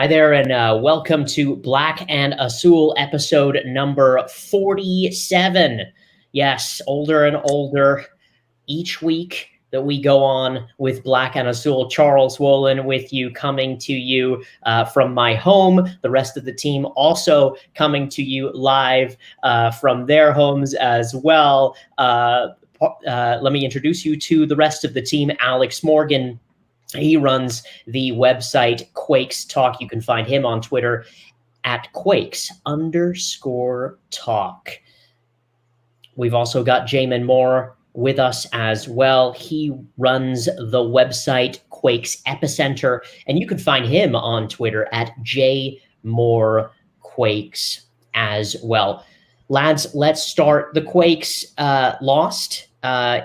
Hi there, and welcome to Black and Azul episode number 47. Yes, older and older each week that we go on with Black and Azul. Charles Wollin with you, coming to you from my home. The rest of the team also coming to you live from their homes as well. Let me introduce you to the rest of the team. Alex Morgan, he runs the website Quakes Talk. You can find him on Twitter at Quakes_talk. We've also got Jamon Moore with us as well. He runs the website Quakes Epicenter, and you can find him on Twitter at JMoreQuakes as well. Lads, let's start. The Quakes lost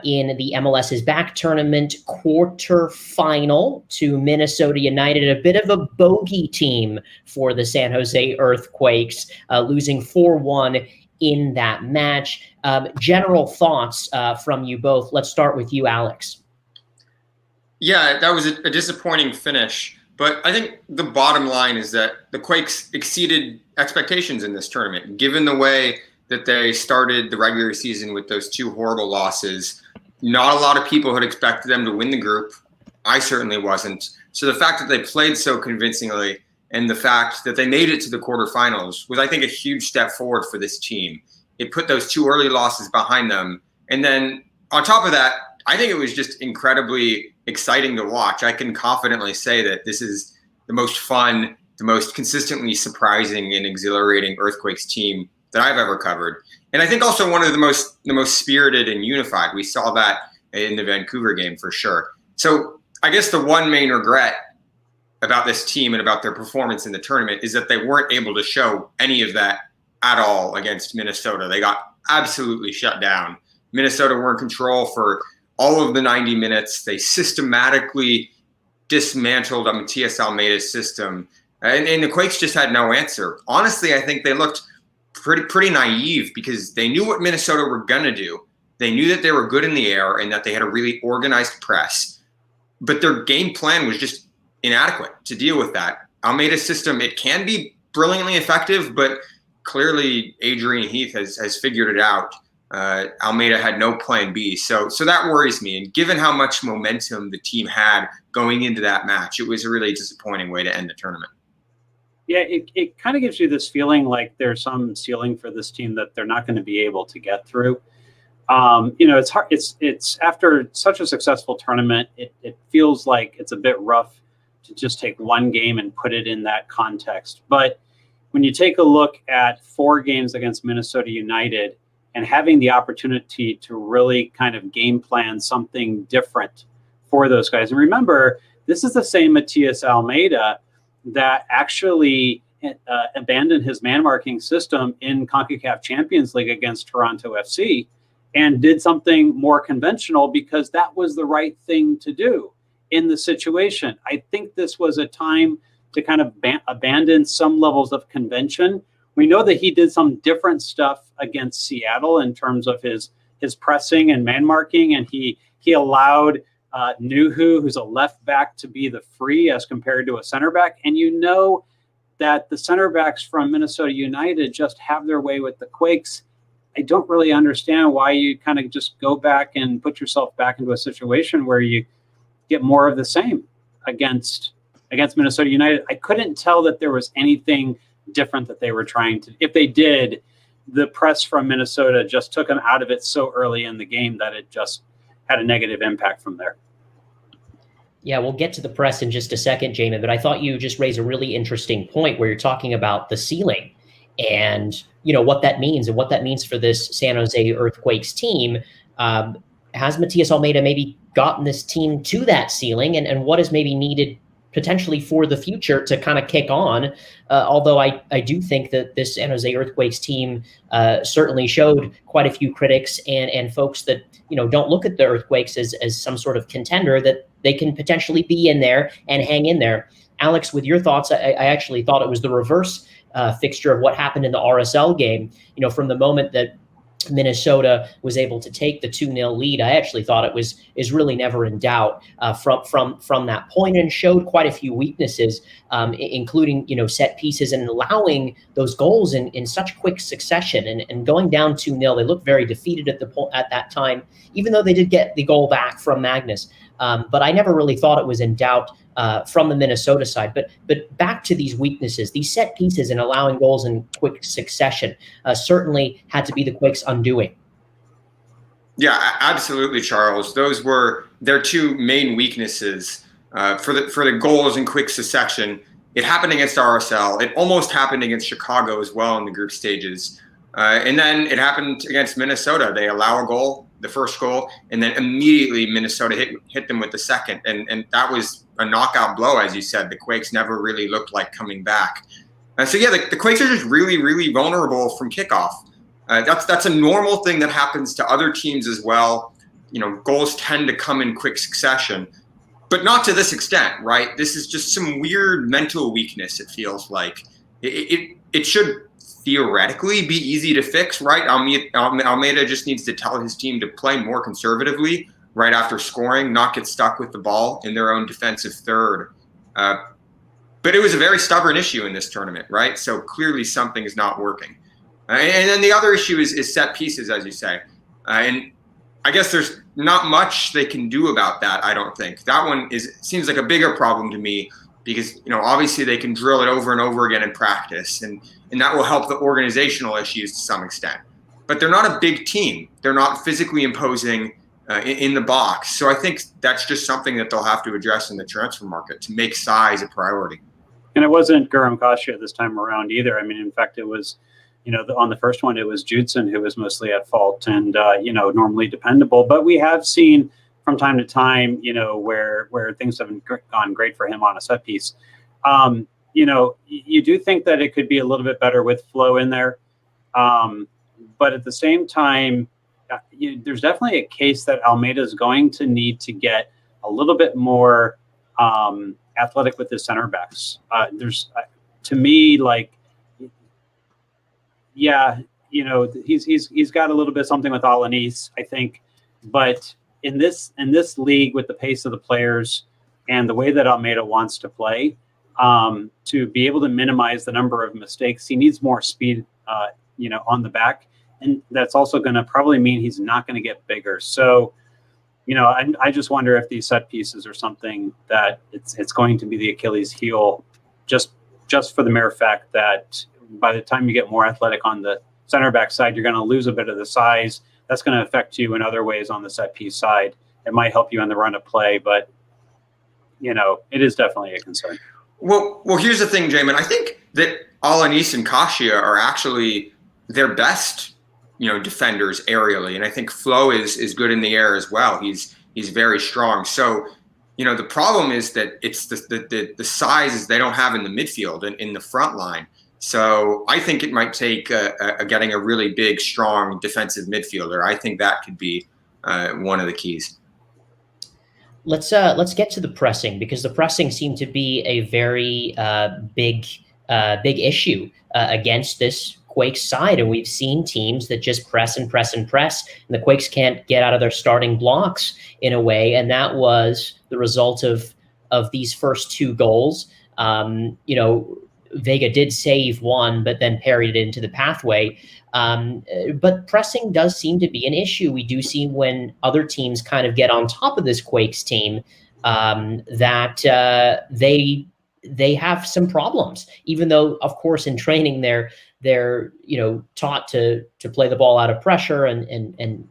in the MLS's back tournament quarterfinal to Minnesota United, a bit of a bogey team for the San Jose Earthquakes, losing 4-1 in that match. General thoughts from you both. Let's start with you, Alex. Yeah, that was a disappointing finish, but I think the bottom line is that the Quakes exceeded expectations in this tournament, given the way that they started the regular season with those two horrible losses. Not a lot of people had expected them to win the group. I certainly wasn't. So the fact that they played so convincingly and the fact that they made it to the quarterfinals was, I think, a huge step forward for this team. It put those two early losses behind them. And then on top of that, I think it was just incredibly exciting to watch. I can confidently say that this is the most fun, the most consistently surprising and exhilarating Earthquakes team that I've ever covered. And I think also one of the most spirited and unified. We saw that in the Vancouver game for sure. So I guess the one main regret about this team and about their performance in the tournament is that they weren't able to show any of that at all against Minnesota. They got absolutely shut down. Minnesota were in control for all of the 90 minutes. They systematically dismantled Matthias Almeida's system. And the Quakes just had no answer. Honestly, I think they looked pretty naive because they knew what Minnesota were going to do. They knew that they were good in the air and that they had a really organized press. But their game plan was just inadequate to deal with that. Almeida's system, it can be brilliantly effective, but clearly Adrian Heath has figured it out. Almeida had no plan B. So that worries me. And given how much momentum the team had going into that match, it was a really disappointing way to end the tournament. Yeah, it kind of gives you this feeling like there's some ceiling for this team that they're not going to be able to get through. It's hard. It's after such a successful tournament, it feels like it's a bit rough to just take one game and put it in that context. But when you take a look at 4 games against Minnesota United and having the opportunity to really kind of game plan something different for those guys, and remember, this is the same Matthias Almeida that actually abandoned his man-marking system in CONCACAF Champions League against Toronto FC and did something more conventional because that was the right thing to do in the situation. I think this was a time to kind of abandon some levels of convention. We know that he did some different stuff against Seattle in terms of his pressing and man-marking, and he allowed Nuhu, who's a left back, to be the free as compared to a center back. And you know that the center backs from Minnesota United just have their way with the Quakes. I don't really understand why you kind of just go back and put yourself back into a situation where you get more of the same against Minnesota United. I couldn't tell that there was anything different that they were trying to. If they did, the press from Minnesota just took them out of it so early in the game that it just had a negative impact from there. Yeah, we'll get to the press in just a second, Jamon, but I thought you just raised a really interesting point where you're talking about the ceiling and, what that means and what that means for this San Jose Earthquakes team. Has Matthias Almeida maybe gotten this team to that ceiling, and what is maybe needed potentially for the future to kind of kick on? Although I do think that this San Jose Earthquakes team certainly showed quite a few critics and folks that, don't look at the Earthquakes as some sort of contender, that they can potentially be in there and hang in there. Alex, with your thoughts, I actually thought it was the reverse Fixture of what happened in the RSL game. From the moment that Minnesota was able to take the 2-0 lead, I actually thought it is really never in doubt from that point, and showed quite a few weaknesses, including set pieces and allowing those goals in such quick succession and going down 2-0. They looked very defeated at that time, even though they did get the goal back from Magnus. But I never really thought it was in doubt from the Minnesota side. But back to these weaknesses, these set pieces and allowing goals in quick succession certainly had to be the Quakes' undoing. Yeah, absolutely, Charles. Those were their two main weaknesses for the goals in quick succession. It happened against RSL. It almost happened against Chicago as well in the group stages. And then it happened against Minnesota. They allow a goal, the first goal, and then immediately Minnesota hit them with the second. And that was a knockout blow, as you said. The Quakes never really looked like coming back. So yeah, the Quakes are just really, really vulnerable from kickoff. That's a normal thing that happens to other teams as well. Goals tend to come in quick succession, but not to this extent, right? This is just some weird mental weakness, it feels like. It should theoretically be easy to fix, right? Almeida just needs to tell his team to play more conservatively right after scoring, not get stuck with the ball in their own defensive third. But it was a very stubborn issue in this tournament, right? So clearly something is not working. And then the other issue is set pieces, as you say. And I guess there's not much they can do about that, I don't think. That one seems like a bigger problem to me because, obviously they can drill it over and over again in practice, and that will help the organizational issues to some extent. But they're not a big team. They're not physically imposing in the box. So I think that's just something that they'll have to address in the transfer market to make size a priority. And it wasn't Guram Kasia this time around either. I mean, in fact, it was, on the first one, it was Judson who was mostly at fault and, normally dependable. But we have seen from time to time, where things haven't gone great for him on a set piece. You do think that it could be a little bit better with flow in there. But at the same time, there's definitely a case that Almeida is going to need to get a little bit more athletic with his center backs. To me, he's got a little bit something with Alanis, I think, but in this league with the pace of the players and the way that Almeida wants to play, to be able to minimize the number of mistakes, he needs more speed, on the back, and that's also going to probably mean he's not going to get bigger. So, I just wonder if these set pieces are something that it's going to be the Achilles heel, just for the mere fact that by the time you get more athletic on the center back side, you're going to lose a bit of the size. That's going to affect you in other ways on the set piece side. It might help you in the run of play, but it is definitely a concern. Well, here's the thing, Jamon. I think that Alanis and Kasia are actually their best, defenders aerially, and I think Flo is good in the air as well. He's very strong. So, the problem is that it's the sizes they don't have in the midfield and in the front line. So I think it might take getting a really big, strong defensive midfielder. I think that could be one of the keys. Let's get to the pressing, because the pressing seemed to be a very big issue against this Quakes side, and we've seen teams that just press and press and press, and the Quakes can't get out of their starting blocks in a way, and that was the result of these first two goals. Vega did save one, but then parried it into the pathway. But pressing does seem to be an issue. We do see when other teams kind of get on top of this Quakes team that they have some problems, even though, of course, in training they're taught to play the ball out of pressure and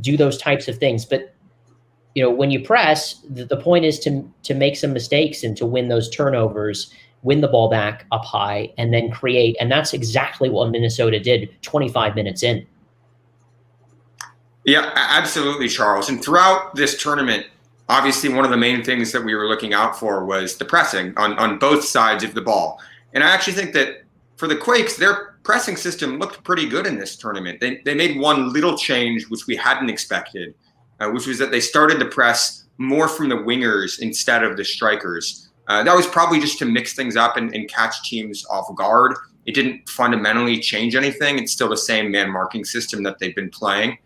do those types of things. But when you press, the point is to make some mistakes and to win those turnovers, win the ball back up high, and then create. And that's exactly what Minnesota did 25 minutes in. Yeah, absolutely, Charles. And throughout this tournament, obviously one of the main things that we were looking out for was the pressing on both sides of the ball. And I actually think that for the Quakes, their pressing system looked pretty good in this tournament. They made one little change, which we hadn't expected, which was that they started to press more from the wingers instead of the strikers. That was probably just to mix things up and catch teams off guard. it didn't fundamentally change anything. It's still the same man marking system that they've been playing.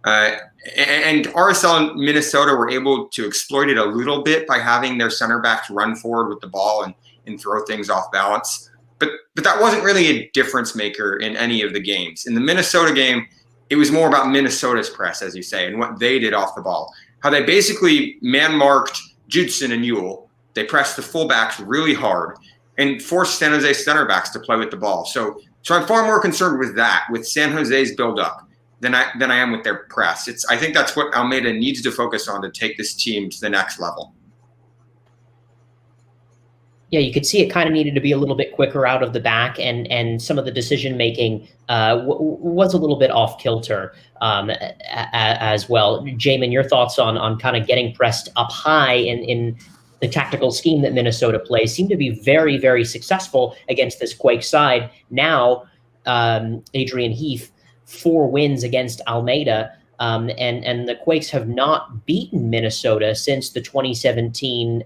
And RSL and Minnesota were able to exploit it a little bit by having their center backs run forward with the ball and throw things off balance. But that wasn't really a difference maker in any of the games. In the Minnesota game, it was more about Minnesota's press, as you say, and what they did off the ball. How they basically man-marked Judson and Ewell. They pressed the fullbacks really hard and forced San Jose center backs to play with the ball. So I'm far more concerned with that, with San Jose's build-up, than I am with their press. I think that's what Almeida needs to focus on to take this team to the next level. Yeah, you could see it kind of needed to be a little bit quicker out of the back, and some of the decision making was a little bit off kilter as well. Jamon, your thoughts on kind of getting pressed up high in the tactical scheme that Minnesota plays seem to be very, very successful against this Quake side. Now, Adrian Heath, 4 wins against Almeida. And the Quakes have not beaten Minnesota since the 2017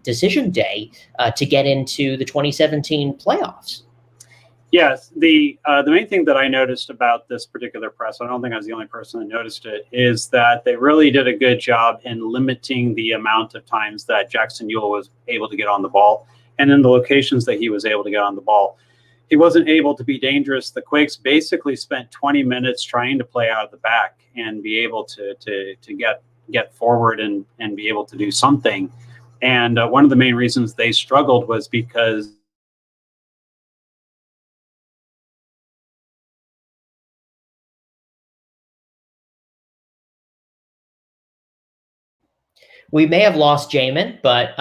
decision day to get into the 2017 playoffs. Yes, the main thing that I noticed about this particular press, I don't think I was the only person that noticed it, is that they really did a good job in limiting the amount of times that Jackson Ewell was able to get on the ball, and in the locations that he was able to get on the ball. He wasn't able to be dangerous. The Quakes basically spent 20 minutes trying to play out of the back and be able to get forward and be able to do something. And one of the main reasons they struggled was because we may have lost Jamon, but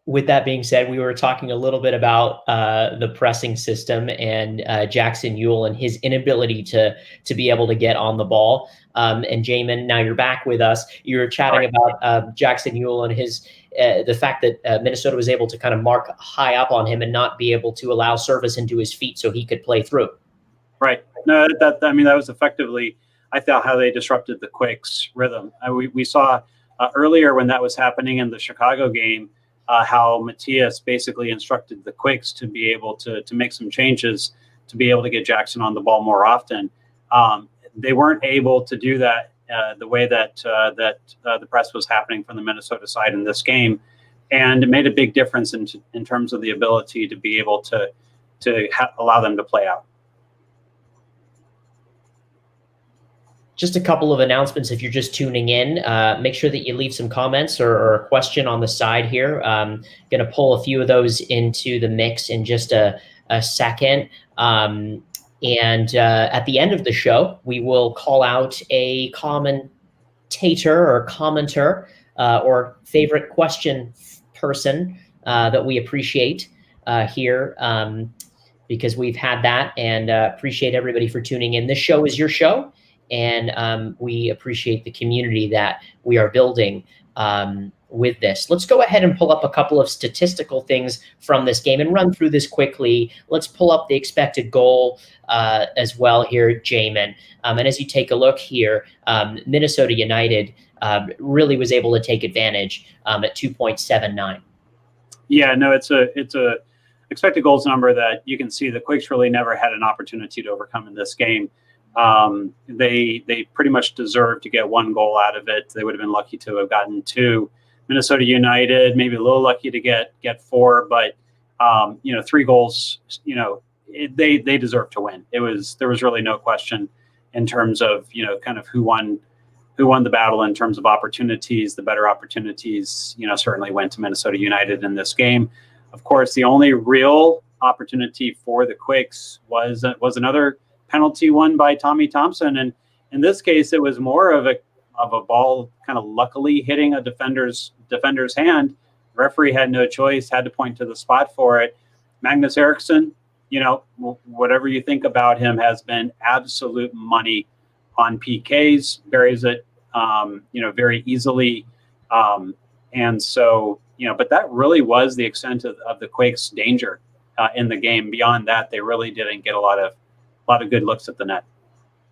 with that being said, we were talking a little bit about the pressing system and Jackson Ewell and his inability to be able to get on the ball. And Jamon, now you're back with us. You were chatting about Jackson Ewell and his the fact that Minnesota was able to kind of mark high up on him and not be able to allow service into his feet so he could play through. Right. No, that was effectively, I thought, how they disrupted the Quakes' rhythm. We saw earlier when that was happening in the Chicago game, how Matthias basically instructed the Quakes to be able to make some changes to be able to get Jackson on the ball more often. They weren't able to do that the way that the press was happening from the Minnesota side in this game, and it made a big difference in terms of the ability to be able to allow them to play out. Just a couple of announcements if you're just tuning in. Make sure that you leave some comments or a question on the side here. Going to pull a few of those into the mix in just a second. And at the end of the show, we will call out a commentator or commenter or favorite question person that we appreciate here because we've had that, and appreciate everybody for tuning in. This show is your show. And we appreciate the community that we are building with this. Let's go ahead and pull up a couple of statistical things from this game and run through this quickly. Let's pull up the expected goal as well here, Jamon. And as you take a look here, Minnesota United really was able to take advantage at 2.79. Yeah, no, it's a expected goals number that you can see the Quakes really never had an opportunity to overcome in this game. They pretty much deserved to get 1 goal out of it. They would have been lucky to have gotten 2. Minnesota United, maybe a little lucky to get 4, but 3 goals, they deserve to win. There was really no question in terms of, kind of who won the battle in terms of opportunities. The better opportunities, certainly went to Minnesota United in this game. Of course, the only real opportunity for the Quakes was another penalty won by Tommy Thompson, and in this case, it was more of a ball kind of luckily hitting a defender's hand. The referee had no choice; had to point to the spot for it. Magnus Eriksson, whatever you think about him, has been absolute money on PKs. Buries it, very easily, and so But that really was the extent of the Quakes' danger in the game. Beyond that, they really didn't get a lot of good looks at the net.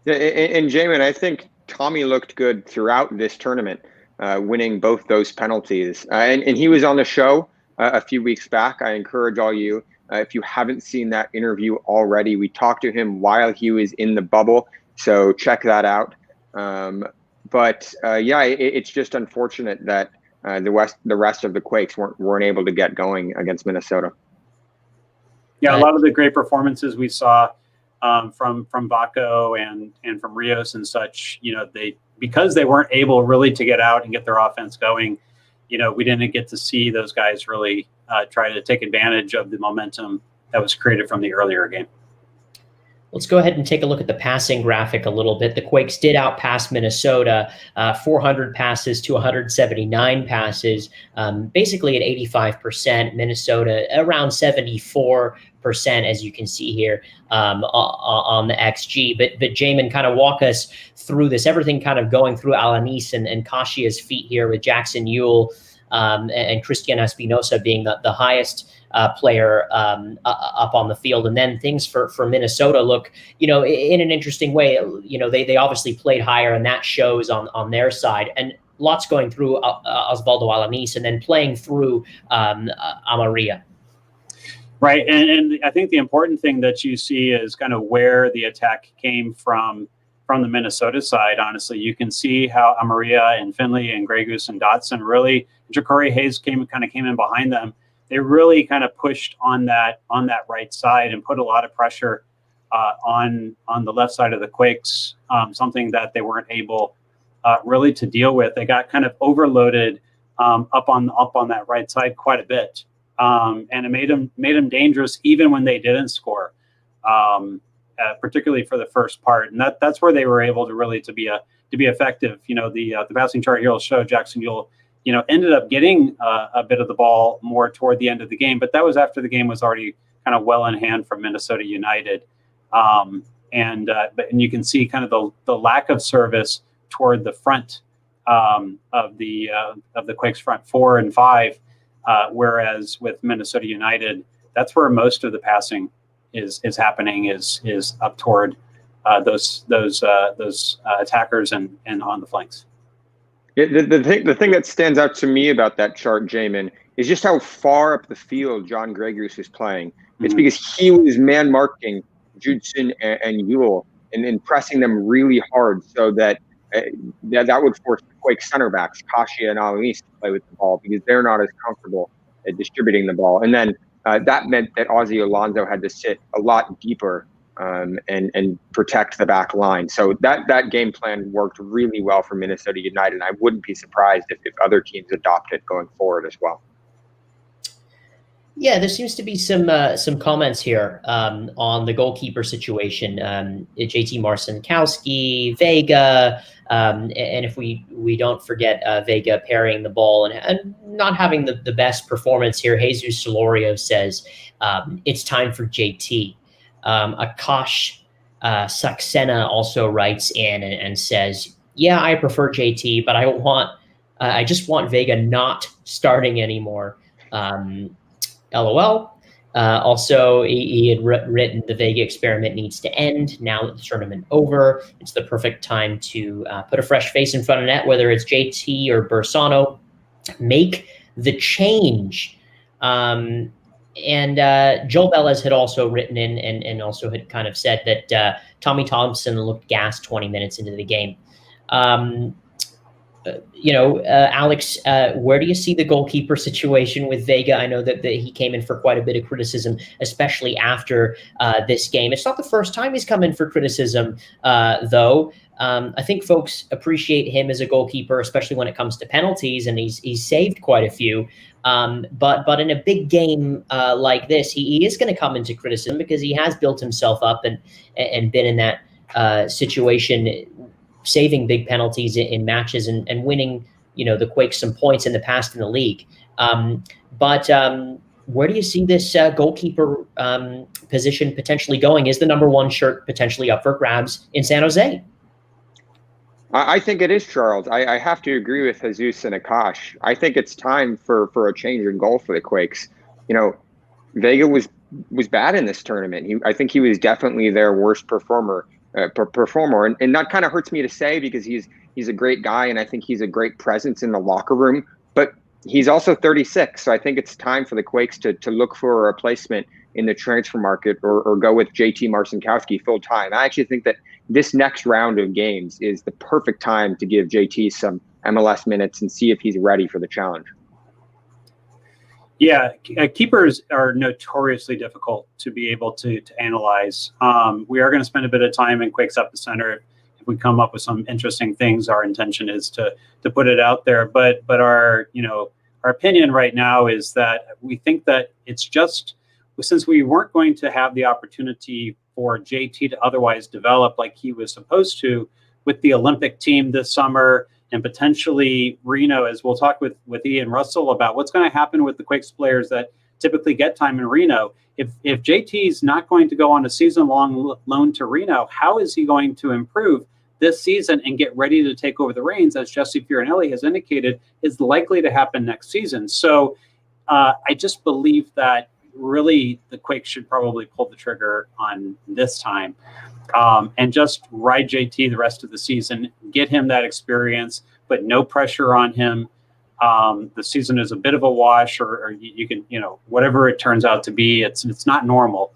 Yeah, and Jamon, I think Tommy looked good throughout this tournament, winning both those penalties. And he was on the show a few weeks back. I encourage all you If you haven't seen that interview already, we talked to him while he was in the bubble, so check that out. Yeah, it's just unfortunate that the rest of the Quakes weren't able to get going against Minnesota. Yeah, a lot of the great performances we saw from Vaco and from Rios and such, because they weren't able really to get out and get their offense going, we didn't get to see those guys really try to take advantage of the momentum that was created from the earlier game. Let's go ahead and take a look at the passing graphic a little bit. The Quakes did outpass Minnesota, 400 passes to 179 passes, basically at 85%. Minnesota around 74%, as you can see here on the XG. But Jamon, kind of walk us through this. Everything kind of going through Alanis and Kashia's feet here, with Jackson Yueill and Christian Espinosa being the highest player up on the field. And then things for Minnesota look, in an interesting way. They obviously played higher, and that shows on their side. And lots going through Osvaldo Alanis, and then playing through Amarilla. Right. And I think the important thing that you see is kind of where the attack came from the Minnesota side. Honestly, you can see how Amarilla and Finley and Grey Goose and Dotson really, Ja'Cory Hayes came in behind them. They really kind of pushed on that right side and put a lot of pressure on the left side of the Quakes, something that they weren't able really to deal with. They got kind of overloaded up on that right side quite a bit, and it made them dangerous even when they didn't score, particularly for the first part. And that's where they were able to really to be effective. The passing chart here will show Jackson Yueill ended up getting a bit of the ball more toward the end of the game, but that was after the game was already kind of well in hand from Minnesota United. But you can see kind of the lack of service toward the front of the Quakes front 4 and 5, whereas with Minnesota United, that's where most of the passing is happening, is up toward those attackers and on the flanks. Yeah, the thing that stands out to me about that chart, Jamon, is just how far up the field John Grey Goose is playing. It's because he was man marking Judson and Yueill and pressing them really hard, so that that would force the Quake center backs, Kashia and Alanis, to play with the ball, because they're not as comfortable at distributing the ball. And then that meant that Ozzy Alonso had to sit a lot deeper and protect the back line. So that game plan worked really well for Minnesota United. And I wouldn't be surprised if other teams adopt it going forward as well. Yeah, there seems to be some comments here on the goalkeeper situation. JT Marcinkowski, Vega, and if we don't forget Vega parrying the ball and not having the best performance here, Jesus Solorio says it's time for JT. Akash Saxena also writes in and says, yeah, I prefer JT, but I just want Vega not starting anymore. LOL. Also, he had written the Vega experiment needs to end. Now that the tournament over, it's the perfect time to put a fresh face in front of net, whether it's JT or Bersano. Make the change. And Joel Velez had also written in and also had kind of said that Tommy Thompson looked gassed 20 minutes into the game. Alex, where do you see the goalkeeper situation with Vega? I know that he came in for quite a bit of criticism, especially after this game. It's not the first time he's come in for criticism, though. I think folks appreciate him as a goalkeeper, especially when it comes to penalties, and he's saved quite a few. But in a big game like this, he is going to come into criticism because he has built himself up and been in that situation, saving big penalties in matches and winning, the Quakes some points in the past in the league. But where do you see this goalkeeper position potentially going? Is the number 1 shirt potentially up for grabs in San Jose? I think it is, Charles. I have to agree with Jesus and Akash. I think it's time for a change in goal for the Quakes. Vega was bad in this tournament. I think he was definitely their worst performer. And that kind of hurts me to say because he's a great guy and I think he's a great presence in the locker room. But he's also 36, so I think it's time for the Quakes to look for a replacement in the transfer market or go with JT Marcinkowski full time. I actually think that this next round of games is the perfect time to give JT some MLS minutes and see if he's ready for the challenge. Yeah, keepers are notoriously difficult to be able to analyze. We are going to spend a bit of time in Quakes Epicenter. If we come up with some interesting things, our intention is to put it out there. But our opinion right now is that we think that it's just, since we weren't going to have the opportunity for JT to otherwise develop like he was supposed to with the Olympic team this summer, and potentially Reno, as we'll talk with Ian Russell about what's going to happen with the Quakes players that typically get time in Reno. If JT is not going to go on a season-long loan to Reno, how is he going to improve this season and get ready to take over the reins, as Jesse Fiorinelli has indicated, is likely to happen next season? So I just believe that really the Quakes should probably pull the trigger on this time. And just ride JT the rest of the season, get him that experience, but no pressure on him. The season is a bit of a wash, or you can, whatever it turns out to be, it's not normal.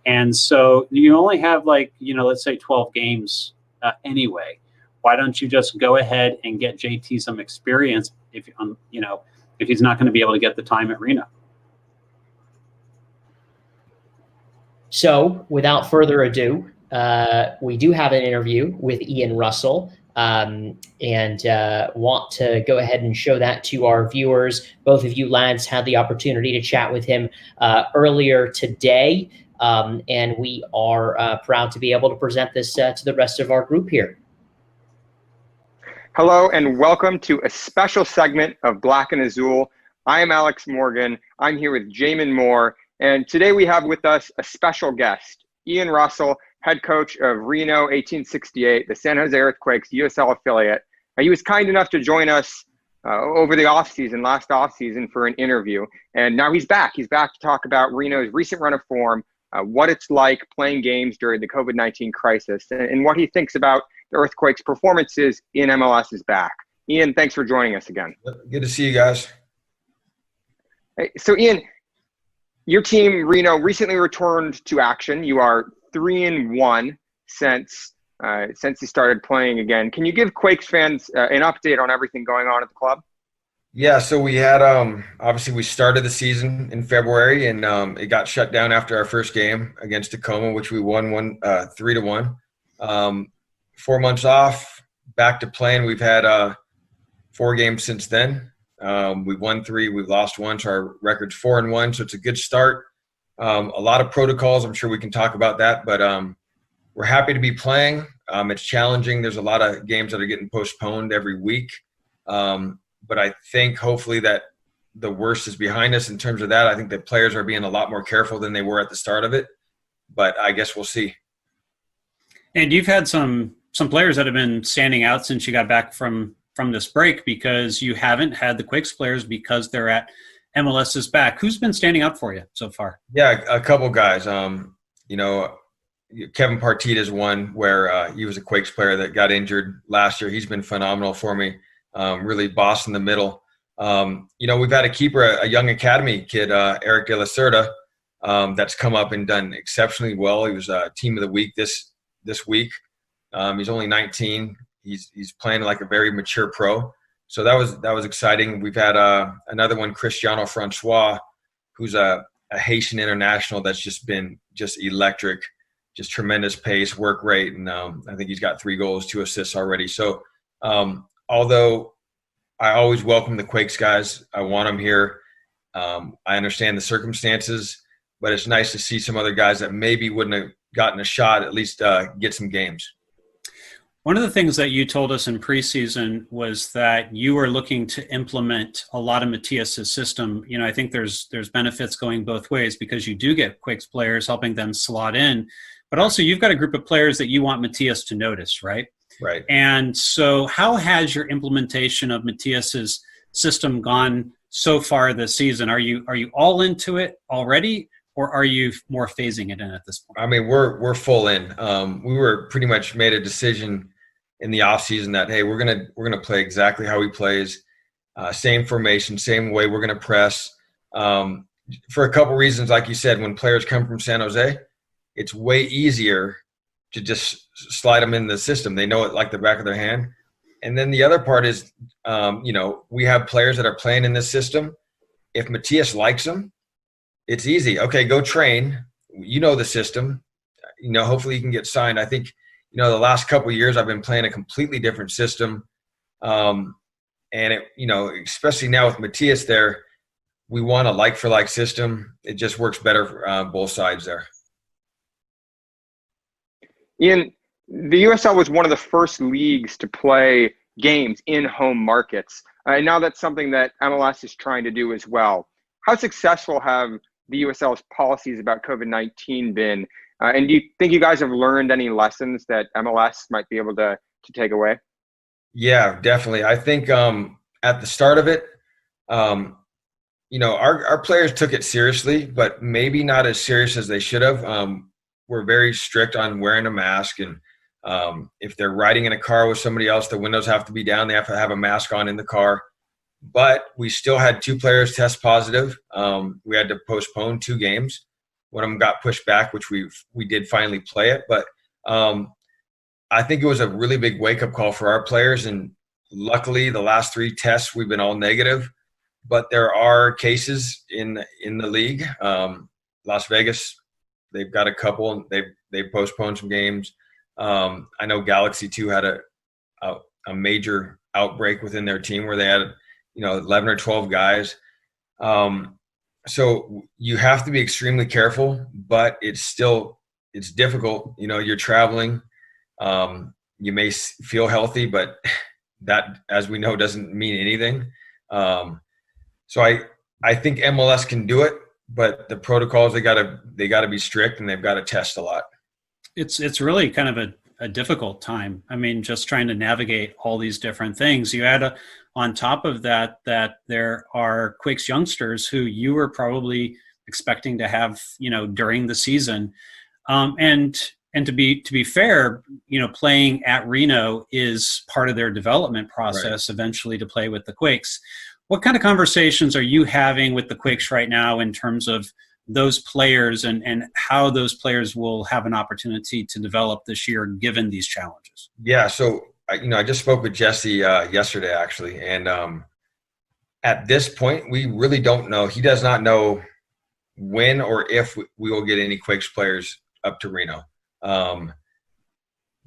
And so you only have let's say 12 games anyway. Why don't you just go ahead and get JT some experience if he's not going to be able to get the time at Reno? So without further ado, we do have an interview with Ian Russell, and want to go ahead and show that to our viewers. Both of you lads had the opportunity to chat with him earlier today, and we are proud to be able to present this to the rest of our group here. Hello and welcome to a special segment of Black and Azul. I am Alex Morgan. I'm here with Jamon Moore, and today we have with us a special guest, Ian Russell, head coach of Reno 1868, the San Jose Earthquakes USL affiliate. He was kind enough to join us over the last offseason for an interview. And now he's back. He's back to talk about Reno's recent run of form, what it's like playing games during the COVID-19 crisis, and what he thinks about the Earthquakes' performances in MLS is back. Ian, thanks for joining us again. Good to see you guys. Hey, so Ian, your team, Reno, recently returned to action. You are 3-1 since you started playing again. Can you give Quakes fans an update on everything going on at the club? Yeah, so we had obviously we started the season in February, and it got shut down after our first game against Tacoma, which we won 3-1. 4 months off, back to playing. We've had 4 games since then. We've won 3, we've lost 1, so our record's 4-1. So it's a good start. A lot of protocols. I'm sure we can talk about that, but we're happy to be playing. It's challenging. There's a lot of games that are getting postponed every week. But I think hopefully that the worst is behind us in terms of that. I think that players are being a lot more careful than they were at the start of it, but I guess we'll see. And you've had some players that have been standing out since you got back from this break, because you haven't had the Quakes players because they're at MLS is back. Who's been standing out for you so far? Yeah, a couple guys. Kevin Partita is one where he was a Quakes player that got injured last year. He's been phenomenal for me, really boss in the middle. We've had a keeper, a young academy kid, Eric De La Cerda, that's come up and done exceptionally well. He was team of the week this week. He's only 19. He's playing like a very mature pro. So that was exciting. We've had another one, Cristiano Francois, who's a Haitian international that's just been electric, just tremendous pace, work rate, and I think he's got 3 goals, 2 assists already. So although I always welcome the Quakes guys, I want them here. I understand the circumstances, but it's nice to see some other guys that maybe wouldn't have gotten a shot at least get some games. One of the things that you told us in preseason was that you were looking to implement a lot of Matthias's system. I think there's benefits going both ways, because you do get Quakes players helping them slot in, but also you've got a group of players that you want Matthias to notice, right? Right. And so how has your implementation of Matthias's system gone so far this season? Are you all into it already, or are you more phasing it in at this point? I mean, we're full in. We were pretty much made a decision in the off season that, hey, we're gonna play exactly how he plays. same formation, same way we're going to press. For a couple reasons, like you said, when players come from San Jose, it's way easier to just slide them in the system. They know it like the back of their hand. And then the other part is, we have players that are playing in this system. If Matthias likes them, it's easy. Okay, go train. You know the system. Hopefully you can get signed. I think, the last couple of years I've been playing a completely different system. And especially now with Matthias there, we want a like-for-like system. It just works better for both sides there. Ian, the USL was one of the first leagues to play games in home markets. And now that's something that MLS is trying to do as well. How successful have the USL's policies about COVID-19 been? And do you think you guys have learned any lessons that MLS might be able to take away? Yeah, definitely. I think at the start of it, our players took it seriously, but maybe not as serious as they should have. We're very strict on wearing a mask, and if they're riding in a car with somebody else, the windows have to be down. They have to have a mask on in the car. But we still had 2 players test positive. We had to postpone 2 games. One of them got pushed back, which we did finally play it. But I think it was a really big wake-up call for our players. And luckily, the last 3 tests, we've been all negative. But there are cases in the league. Las Vegas, they've got a couple. They've postponed some games. I know Galaxy 2 had a major outbreak within their team where they had 11 or 12 guys. So you have to be extremely careful, but it's difficult. You're traveling. You may feel healthy, but that, as we know, doesn't mean anything. So I think MLS can do it, but the protocols, they gotta be strict, and they've got to test a lot. It's really kind of a difficult time. I mean, just trying to navigate all these different things. You add on top of that there are Quakes youngsters who you were probably expecting to have, during the season. And to be fair, playing at Reno is part of their development process, right, eventually to play with the Quakes. What kind of conversations are you having with the Quakes right now in terms of those players and how those players will have an opportunity to develop this year given these challenges? Yeah, so I just spoke with Jesse yesterday, actually, and at this point, we really don't know. He does not know when or if we will get any Quakes players up to Reno.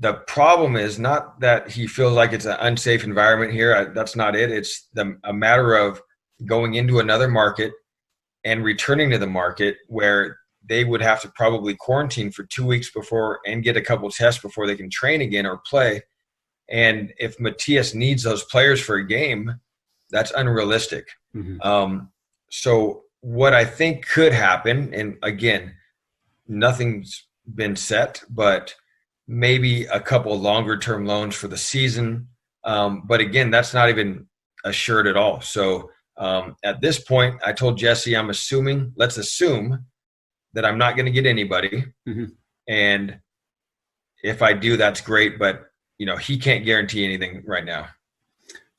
The problem is not that he feels like it's an unsafe environment here. That's not it. It's a matter of going into another market and returning to the market where they would have to probably quarantine for 2 weeks before and get a couple tests before they can train again or play. And if Matthias needs those players for a game, that's unrealistic. Mm-hmm. So what I think could happen, and again, nothing's been set, but maybe a couple longer-term loans for the season. But again, that's not even assured at all. So at this point, I told Jesse, let's assume that I'm not going to get anybody. Mm-hmm. And if I do, that's great. But, he can't guarantee anything right now.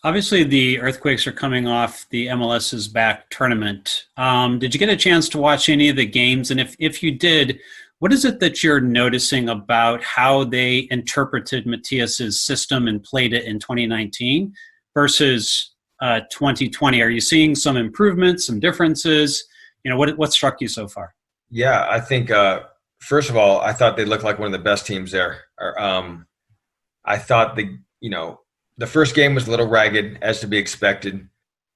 Obviously, the Earthquakes are coming off the MLS's back tournament. Did you get a chance to watch any of the games? And if you did, what is it that you're noticing about how they interpreted Matthias's system and played it in 2019 versus 2020? Are you seeing some improvements, some differences? What struck you so far? Yeah, I think first of all, I thought they looked like one of the best teams there. I thought the first game was a little ragged, as to be expected.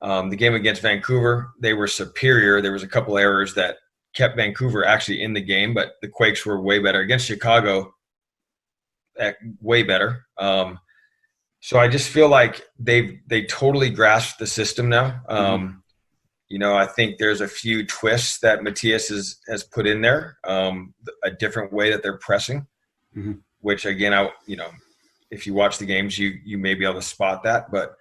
The game against Vancouver, they were superior. There was a couple errors that kept Vancouver actually in the game, but the Quakes were way better. Against Chicago, way better. So I just feel like they totally grasped the system now. I think there's a few twists that Matthias has put in there, a different way that they're pressing, which again, if you watch the games, you may be able to spot that. But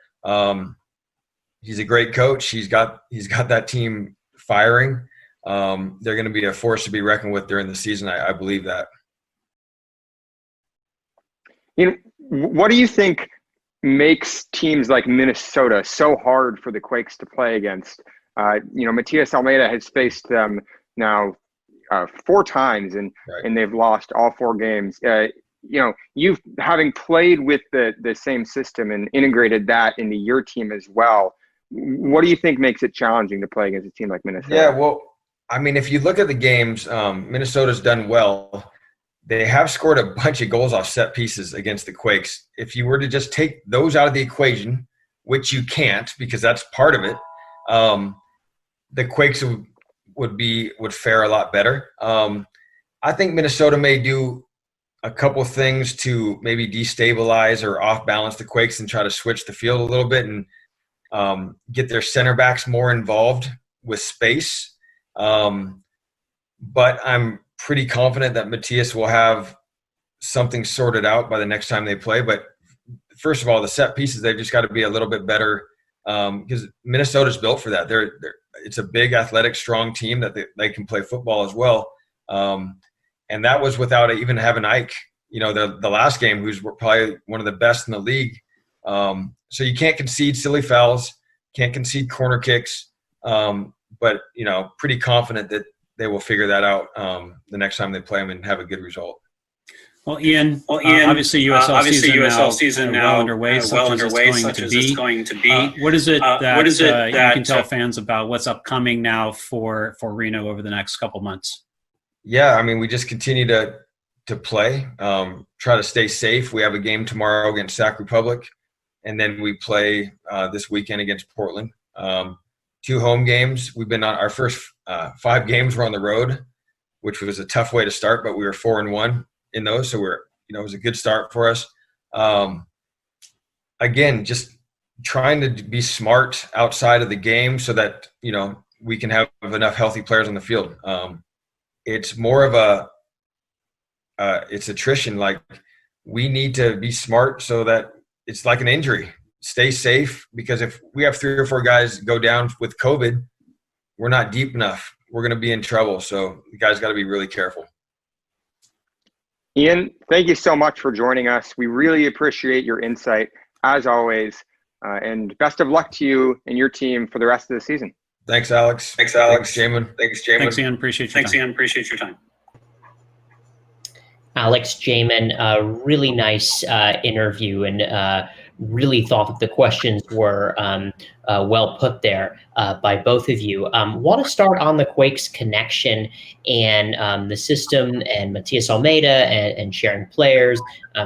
he's a great coach. He's got that team firing. They're going to be a force to be reckoned with during the season. I believe that. What do you think makes teams like Minnesota so hard for the Quakes to play against. Matthias Almeida has faced them now 4 times, and they've lost all 4 games. You've having played with the same system and integrated that into your team as well. What do you think makes it challenging to play against a team like Minnesota? Yeah, well, I mean, if you look at the games, Minnesota's done well. They have scored a bunch of goals off set pieces against the Quakes. If you were to just take those out of the equation, which you can't because that's part of it, the Quakes would fare a lot better. I think Minnesota may do a couple things to maybe destabilize or off balance the Quakes and try to switch the field a little bit and get their center backs more involved with space. But I'm pretty confident that Matthias will have something sorted out by the next time they play. But first of all, the set pieces, they've just got to be a little bit better because Minnesota's built for that. It's a big, athletic, strong team that they can play football as well. And that was without even having Ike, the last game, who's probably one of the best in the league. So you can't concede silly fouls, can't concede corner kicks. But, pretty confident that they will figure that out the next time they play them and have a good result. Well, Ian, obviously USL season now well underway, such as it's going to be. What is it that you can tell fans about what's upcoming now for Reno over the next couple months? Yeah, I mean, we just continue to play, try to stay safe. We have a game tomorrow against Sac Republic, and then we play this weekend against Portland. 2 home games. We've been on our first 5 games were on the road, which was a tough way to start, but we were 4-1 in those. So it was a good start for us. Again, just trying to be smart outside of the game so that, we can have enough healthy players on the field. It's more of it's attrition. Like, we need to be smart so that it's like an injury. Stay safe, because if we have 3 or 4 guys go down with COVID, we're not deep enough. We're going to be in trouble. So you guys got to be really careful. Ian, thank you so much for joining us. We really appreciate your insight, as always, and best of luck to you and your team for the rest of the season. Thanks, Alex. Thanks, Jamon. Thanks, Ian. Appreciate your time. Alex, Jamon, really nice interview, and really thought that the questions were well put there by both of you. Want to start on the Quakes connection and the system and Matthias Almeida and sharing players.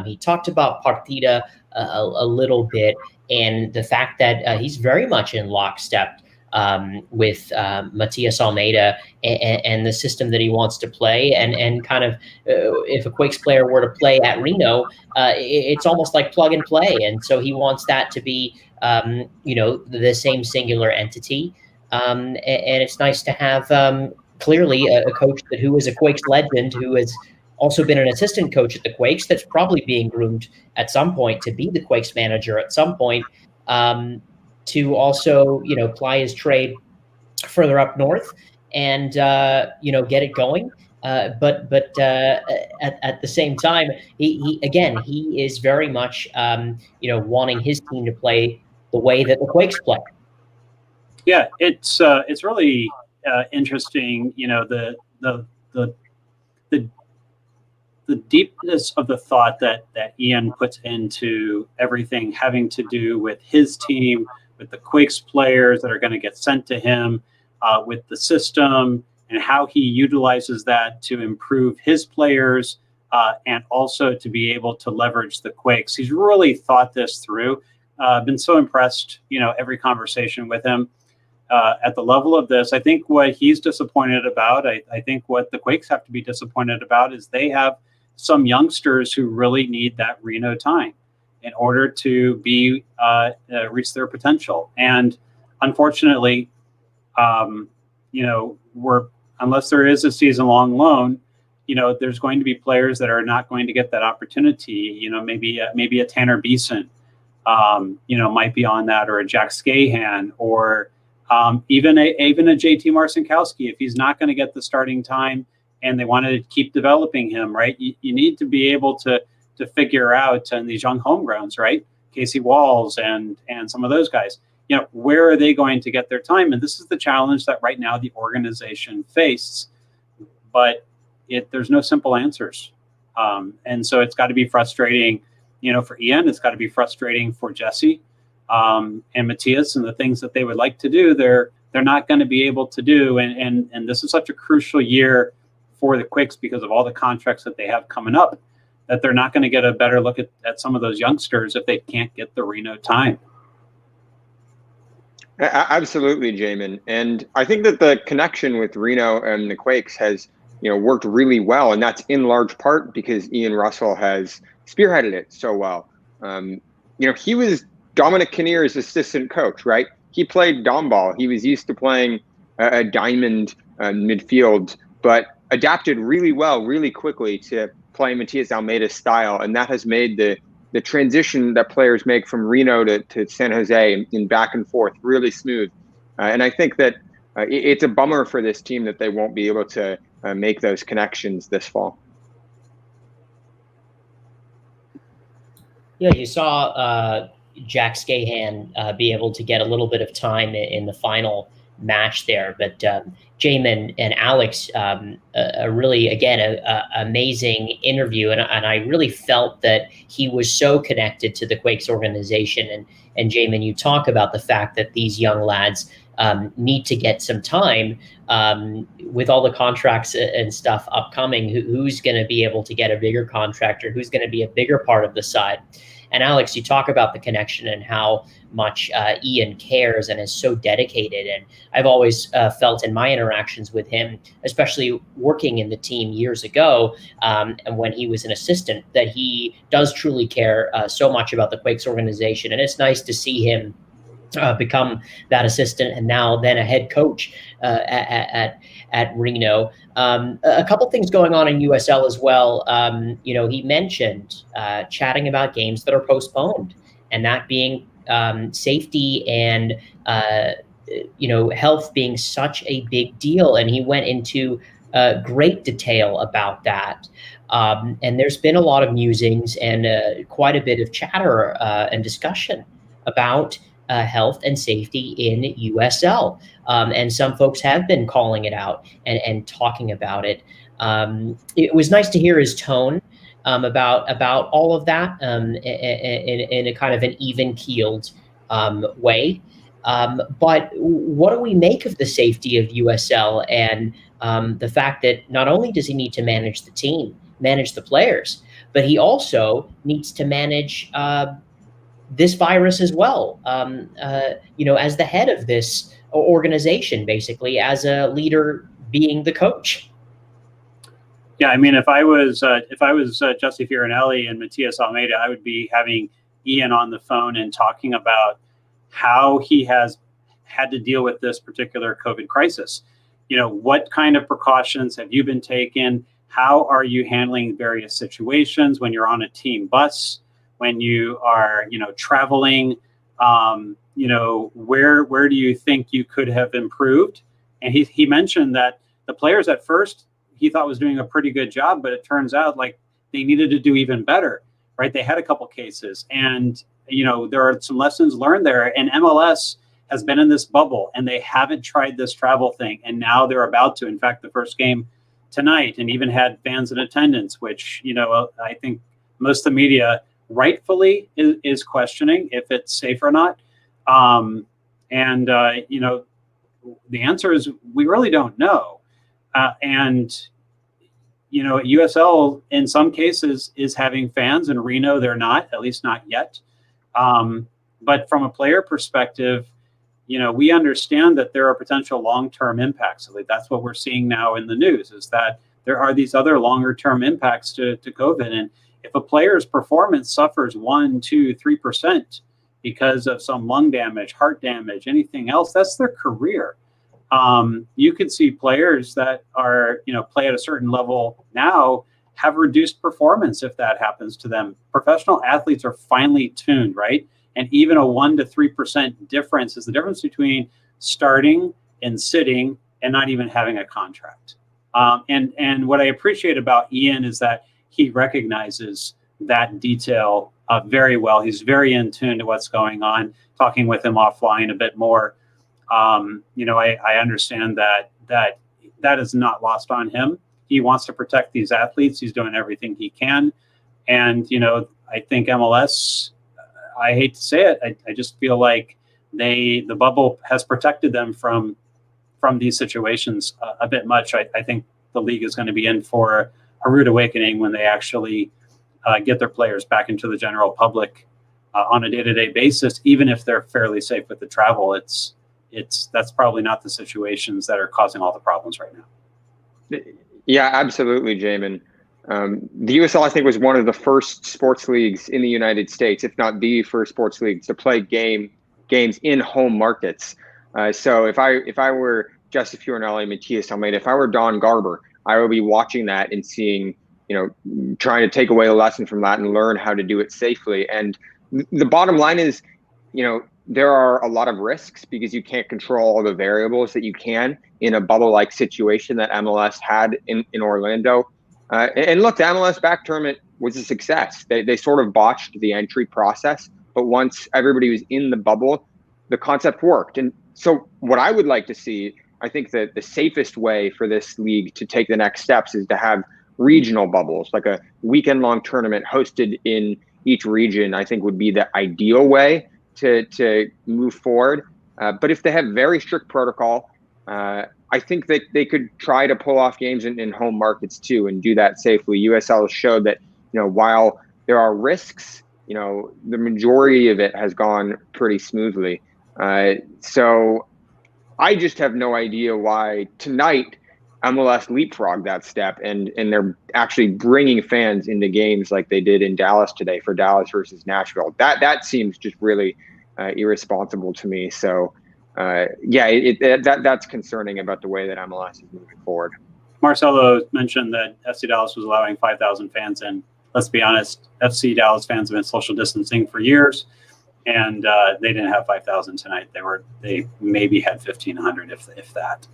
He talked about Partida a little bit, and the fact that he's very much in lockstep with Matthias Almeida and the system that he wants to play, and kind of if a Quakes player were to play at Reno, it's almost like plug and play, and so he wants that to be the same singular entity, and it's nice to have clearly a coach who is a Quakes legend, who has also been an assistant coach at the Quakes, that's probably being groomed at some point to be the Quakes manager at some point, to also, ply his trade further up north and, get it going. But at the same time, he is very much, wanting his team to play the way that the Quakes play. Yeah, it's really interesting, the deepness of the thought that Ian puts into everything having to do with his team, with the Quakes players that are going to get sent to him, with the system, and how he utilizes that to improve his players, and also to be able to leverage the Quakes. He's really thought this through. Been so impressed, every conversation with him at the level of this. I think what he's disappointed about, I think what the Quakes have to be disappointed about, is they have some youngsters who really need that Reno time in order to be reach their potential. And unfortunately, unless there is a season-long loan, there's going to be players that are not going to get that opportunity. Maybe a Tanner Beeson, might be on that, or a Jack Scahan, or even a JT Marcinkowski. If he's not going to get the starting time and they want to keep developing him, right? You need to be able to figure out in these young homegrowns, right? Casey Walls and some of those guys. Where are they going to get their time? And this is the challenge that right now the organization faces, but there's no simple answers. And so it's got to be frustrating, for Ian. It's got to be frustrating for Jesse and Matthias, and the things that they would like to do, they're not going to be able to do. And this is such a crucial year for the Quakes because of all the contracts that they have coming up, that they're not going to get a better look at some of those youngsters if they can't get the Reno time. Absolutely, Jamon. And I think that the connection with Reno and the Quakes has, worked really well. And that's in large part because Ian Russell has spearheaded it so well. He was Dominic Kinnear's assistant coach, right? He played dom ball. He was used to playing a diamond midfield, but adapted really well, really quickly to playing Matthias Almeida's style. And that has made the transition that players make from Reno to San Jose and back and forth really smooth. And I think that it's a bummer for this team that they won't be able to make those connections this fall. Yeah, you saw Jack Scahan be able to get a little bit of time in the final match there, but Jamon and Alex, a really, again, a amazing interview, and I really felt that he was so connected to the Quakes organization. And Jamon, you talk about the fact that these young lads need to get some time with all the contracts and stuff upcoming. Who's going to be able to get a bigger contract, or who's going to be a bigger part of the side? And Alex, you talk about the connection and how much Ian cares and is so dedicated. And I've always felt in my interactions with him, especially working in the team years ago, and when he was an assistant, that he does truly care so much about the Quakes organization. And it's nice to see him become that assistant and now then a head coach at Reno. A couple things going on in USL as well. He mentioned chatting about games that are postponed, and that being safety and health being such a big deal. And he went into great detail about that. And there's been a lot of musings and quite a bit of chatter and discussion about health and safety in USL. And some folks have been calling it out and talking about it. It was nice to hear his tone about all of that in a kind of an even-keeled way. But what do we make of the safety of USL and the fact that not only does he need to manage the team, manage the players, but he also needs to manage this virus as well, as the head of this organization, basically, as a leader being the coach. Yeah, I mean, if I was Jesse Fiorinelli and Matthias Almeida, I would be having Ian on the phone and talking about how he has had to deal with this particular COVID crisis. What kind of precautions have you been taking? How are you handling various situations when you're on a team bus, when you are, traveling? Where do you think you could have improved? And he mentioned that the players at first he thought was doing a pretty good job, but it turns out like they needed to do even better, right? They had a couple cases, and there are some lessons learned there. And MLS has been in this bubble, and they haven't tried this travel thing, and now they're about to. In fact, the first game tonight, and even had fans in attendance, which I think most of the media rightfully is questioning if it's safe or not. The answer is we really don't know. USL in some cases is having fans. In Reno, they're not, at least not yet. But from a player perspective, we understand that there are potential long-term impacts. That's what we're seeing now in the news, is that there are these other longer-term impacts to COVID. And if a player's performance suffers 1, 2, 3% because of some lung damage, heart damage, anything else, that's their career. You could see players that are, play at a certain level now have reduced performance if that happens to them. Professional athletes are finely tuned, right? And even a 1 to 3% difference is the difference between starting and sitting and not even having a contract. And what I appreciate about Ian is that he recognizes that detail very well. He's very in tune to what's going on. Talking with him offline a bit more, I understand that is not lost on him. He wants to protect these athletes. He's doing everything he can, and I think MLS. I hate to say it, I just feel like the bubble has protected them from these situations a bit much. I think the league is going to be in for a rude awakening when they actually get their players back into the general public on a day-to-day basis, even if they're fairly safe with the travel. That's probably not the situations that are causing all the problems right now. Yeah, absolutely, Jamon. The USL, I think, was one of the first sports leagues in the United States, if not the first sports league, to play games in home markets. So if I were Justin Fiorinelli, Matthias, Almeida, if I were Don Garber, I would be watching that and seeing, trying to take away a lesson from that and learn how to do it safely. And the bottom line is, there are a lot of risks because you can't control all the variables that you can in a bubble-like situation that MLS had in Orlando. And look, the MLS back tournament was a success. They sort of botched the entry process, but once everybody was in the bubble, the concept worked. And so what I would like to see, I think that the safest way for this league to take the next steps is to have regional bubbles, like a weekend-long tournament hosted in each region. I think would be the ideal way to move forward. But if they have very strict protocol, I think that they could try to pull off games in home markets too and do that safely. USL showed that, while there are risks, the majority of it has gone pretty smoothly. So I just have no idea why tonight MLS leapfrogged that step and they're actually bringing fans into games like they did in Dallas today for Dallas versus Nashville. That seems just really irresponsible to me. So that's concerning about the way that MLS is moving forward. Marcelo mentioned that FC Dallas was allowing 5,000 fans in. Let's be honest, FC Dallas fans have been social distancing for years, and they didn't have 5,000 tonight. They maybe had 1,500 if that.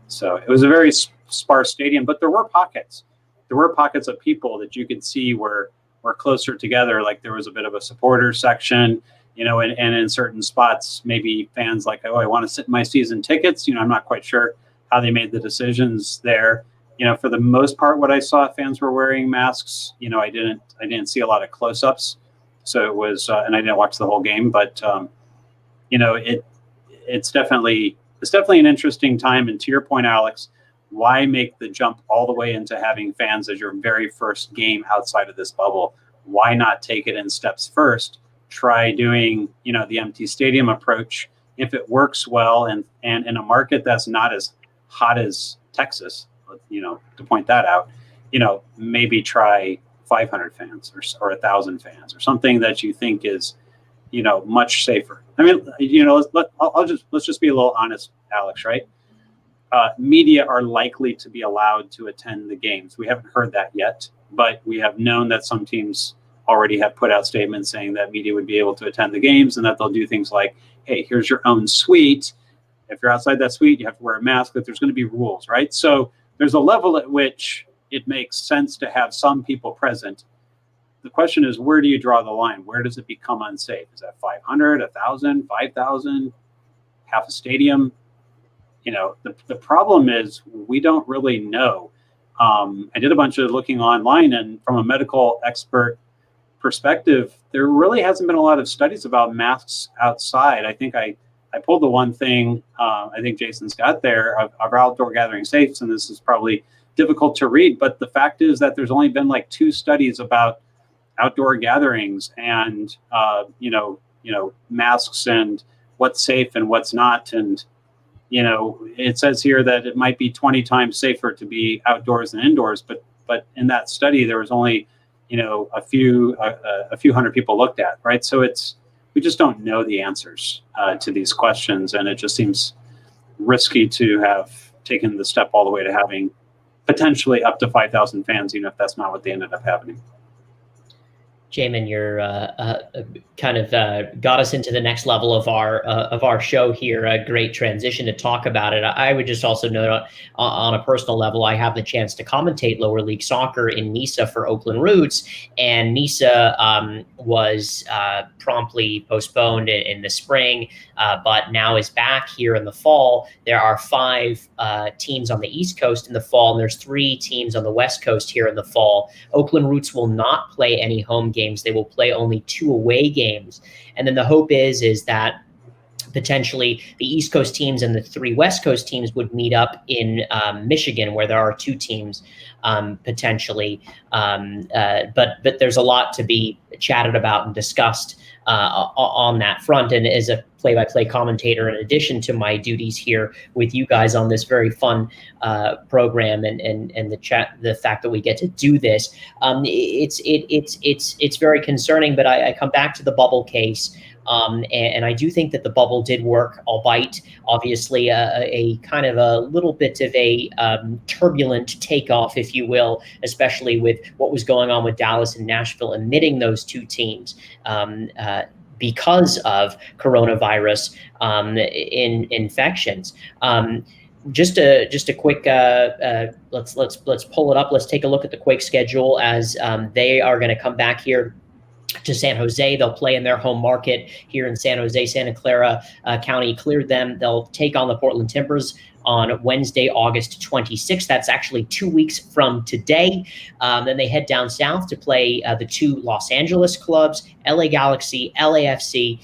So it was a very sparse stadium, but there were pockets. There were pockets of people that you could see were closer together. Like there was a bit of a supporter section, and in certain spots, maybe fans like, I want to sit in my season tickets. I'm not quite sure how they made the decisions there. For the most part, what I saw, fans were wearing masks. I didn't see a lot of close-ups. So it was, and I didn't watch the whole game, but it's definitely an interesting time. And to your point, Alex, why make the jump all the way into having fans as your very first game outside of this bubble? Why not take it in steps first? Try doing, the empty stadium approach. If it works well and in a market that's not as hot as Texas, to point that out, maybe try 500 fans or 1,000 fans or something that you think is, much safer. I mean, let's just be a little honest, Alex, right? Media are likely to be allowed to attend the games. We haven't heard that yet, but we have known that some teams already have put out statements saying that media would be able to attend the games and that they'll do things like, hey, here's your own suite. If you're outside that suite, you have to wear a mask, but there's going to be rules, right? So there's a level at which it makes sense to have some people present. The question is, where do you draw the line? Where does it become unsafe? Is that 500, 1,000, 5,000, half a stadium? The problem is we don't really know. I did a bunch of looking online, and from a medical expert perspective, there really hasn't been a lot of studies about masks outside. I think I pulled the one thing I think Jason's got there of outdoor gathering safes, and this is probably difficult to read, but the fact is that there's only been like 2 studies about outdoor gatherings and masks and what's safe and what's not. And it says here that it might be 20 times safer to be outdoors than indoors, but in that study there was only a few hundred people looked at, right? So we just don't know the answers to these questions, and it just seems risky to have taken the step all the way to having potentially up to 5,000 fans, even if that's not what they ended up having. Jamin, you're kind of got us into the next level of our show here. A great transition to talk about it. I would just also note on a personal level, I have the chance to commentate lower league soccer in NISA for Oakland Roots, and NISA was promptly postponed in the spring, but now is back here in the fall. There are 5 teams on the East Coast in the fall, and there's 3 teams on the West Coast here in the fall. Oakland Roots will not play any home games. They will play only 2 away games. And then the hope is that potentially the East Coast teams and the 3 West Coast teams would meet up in Michigan, where there are 2 teams potentially. But there's a lot to be chatted about and discussed on that front. And as a play-by-play commentator, in addition to my duties here with you guys on this very fun program and the fact that we get to do this, it's very concerning. But I come back to the bubble case. And I do think that the bubble did work, albeit obviously a kind of a little bit of a turbulent takeoff, if you will, especially with what was going on with Dallas and Nashville admitting those 2 teams because of coronavirus infections. Just a quick let's pull it up. Let's take a look at the Quake schedule as they are going to come back here to San Jose. They'll play in their home market here in San Jose. Santa Clara County cleared them. They'll take on the Portland Timbers on Wednesday, August 26th. That's actually 2 weeks from today. Then they head down south to play the 2 Los Angeles clubs, LA Galaxy, LAFC.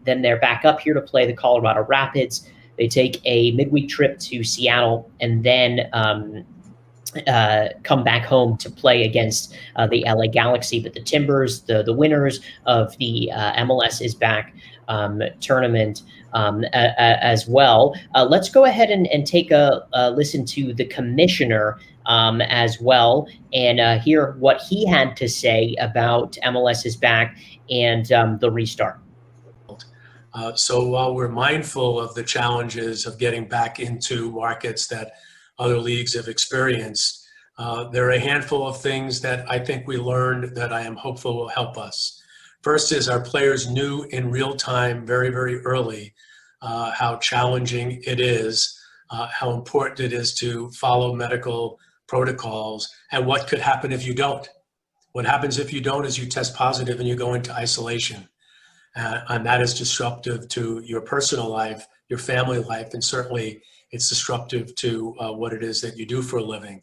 Then they're back up here to play the Colorado Rapids. They take a midweek trip to Seattle and then come back home to play against the LA Galaxy. But the Timbers, the winners of the MLS is back tournament as well. Let's go ahead and take a listen to the commissioner as well and hear what he had to say about MLS is back and the restart. So while we're mindful of the challenges of getting back into markets that other leagues have experienced, there are a handful of things that I think we learned that I am hopeful will help us. First is our players knew in real time, very, very early, how challenging it is, how important it is to follow medical protocols, and what could happen if you don't. What happens if you don't is you test positive and you go into isolation. And that is disruptive to your personal life, your family life, and certainly it's disruptive to what it is that you do for a living.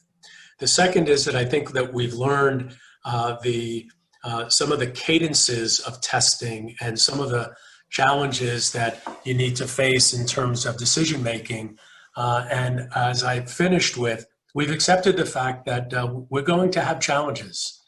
The second is that I think that we've learned some of the cadences of testing and some of the challenges that you need to face in terms of decision making. And as I finished with, we've accepted the fact that we're going to have challenges.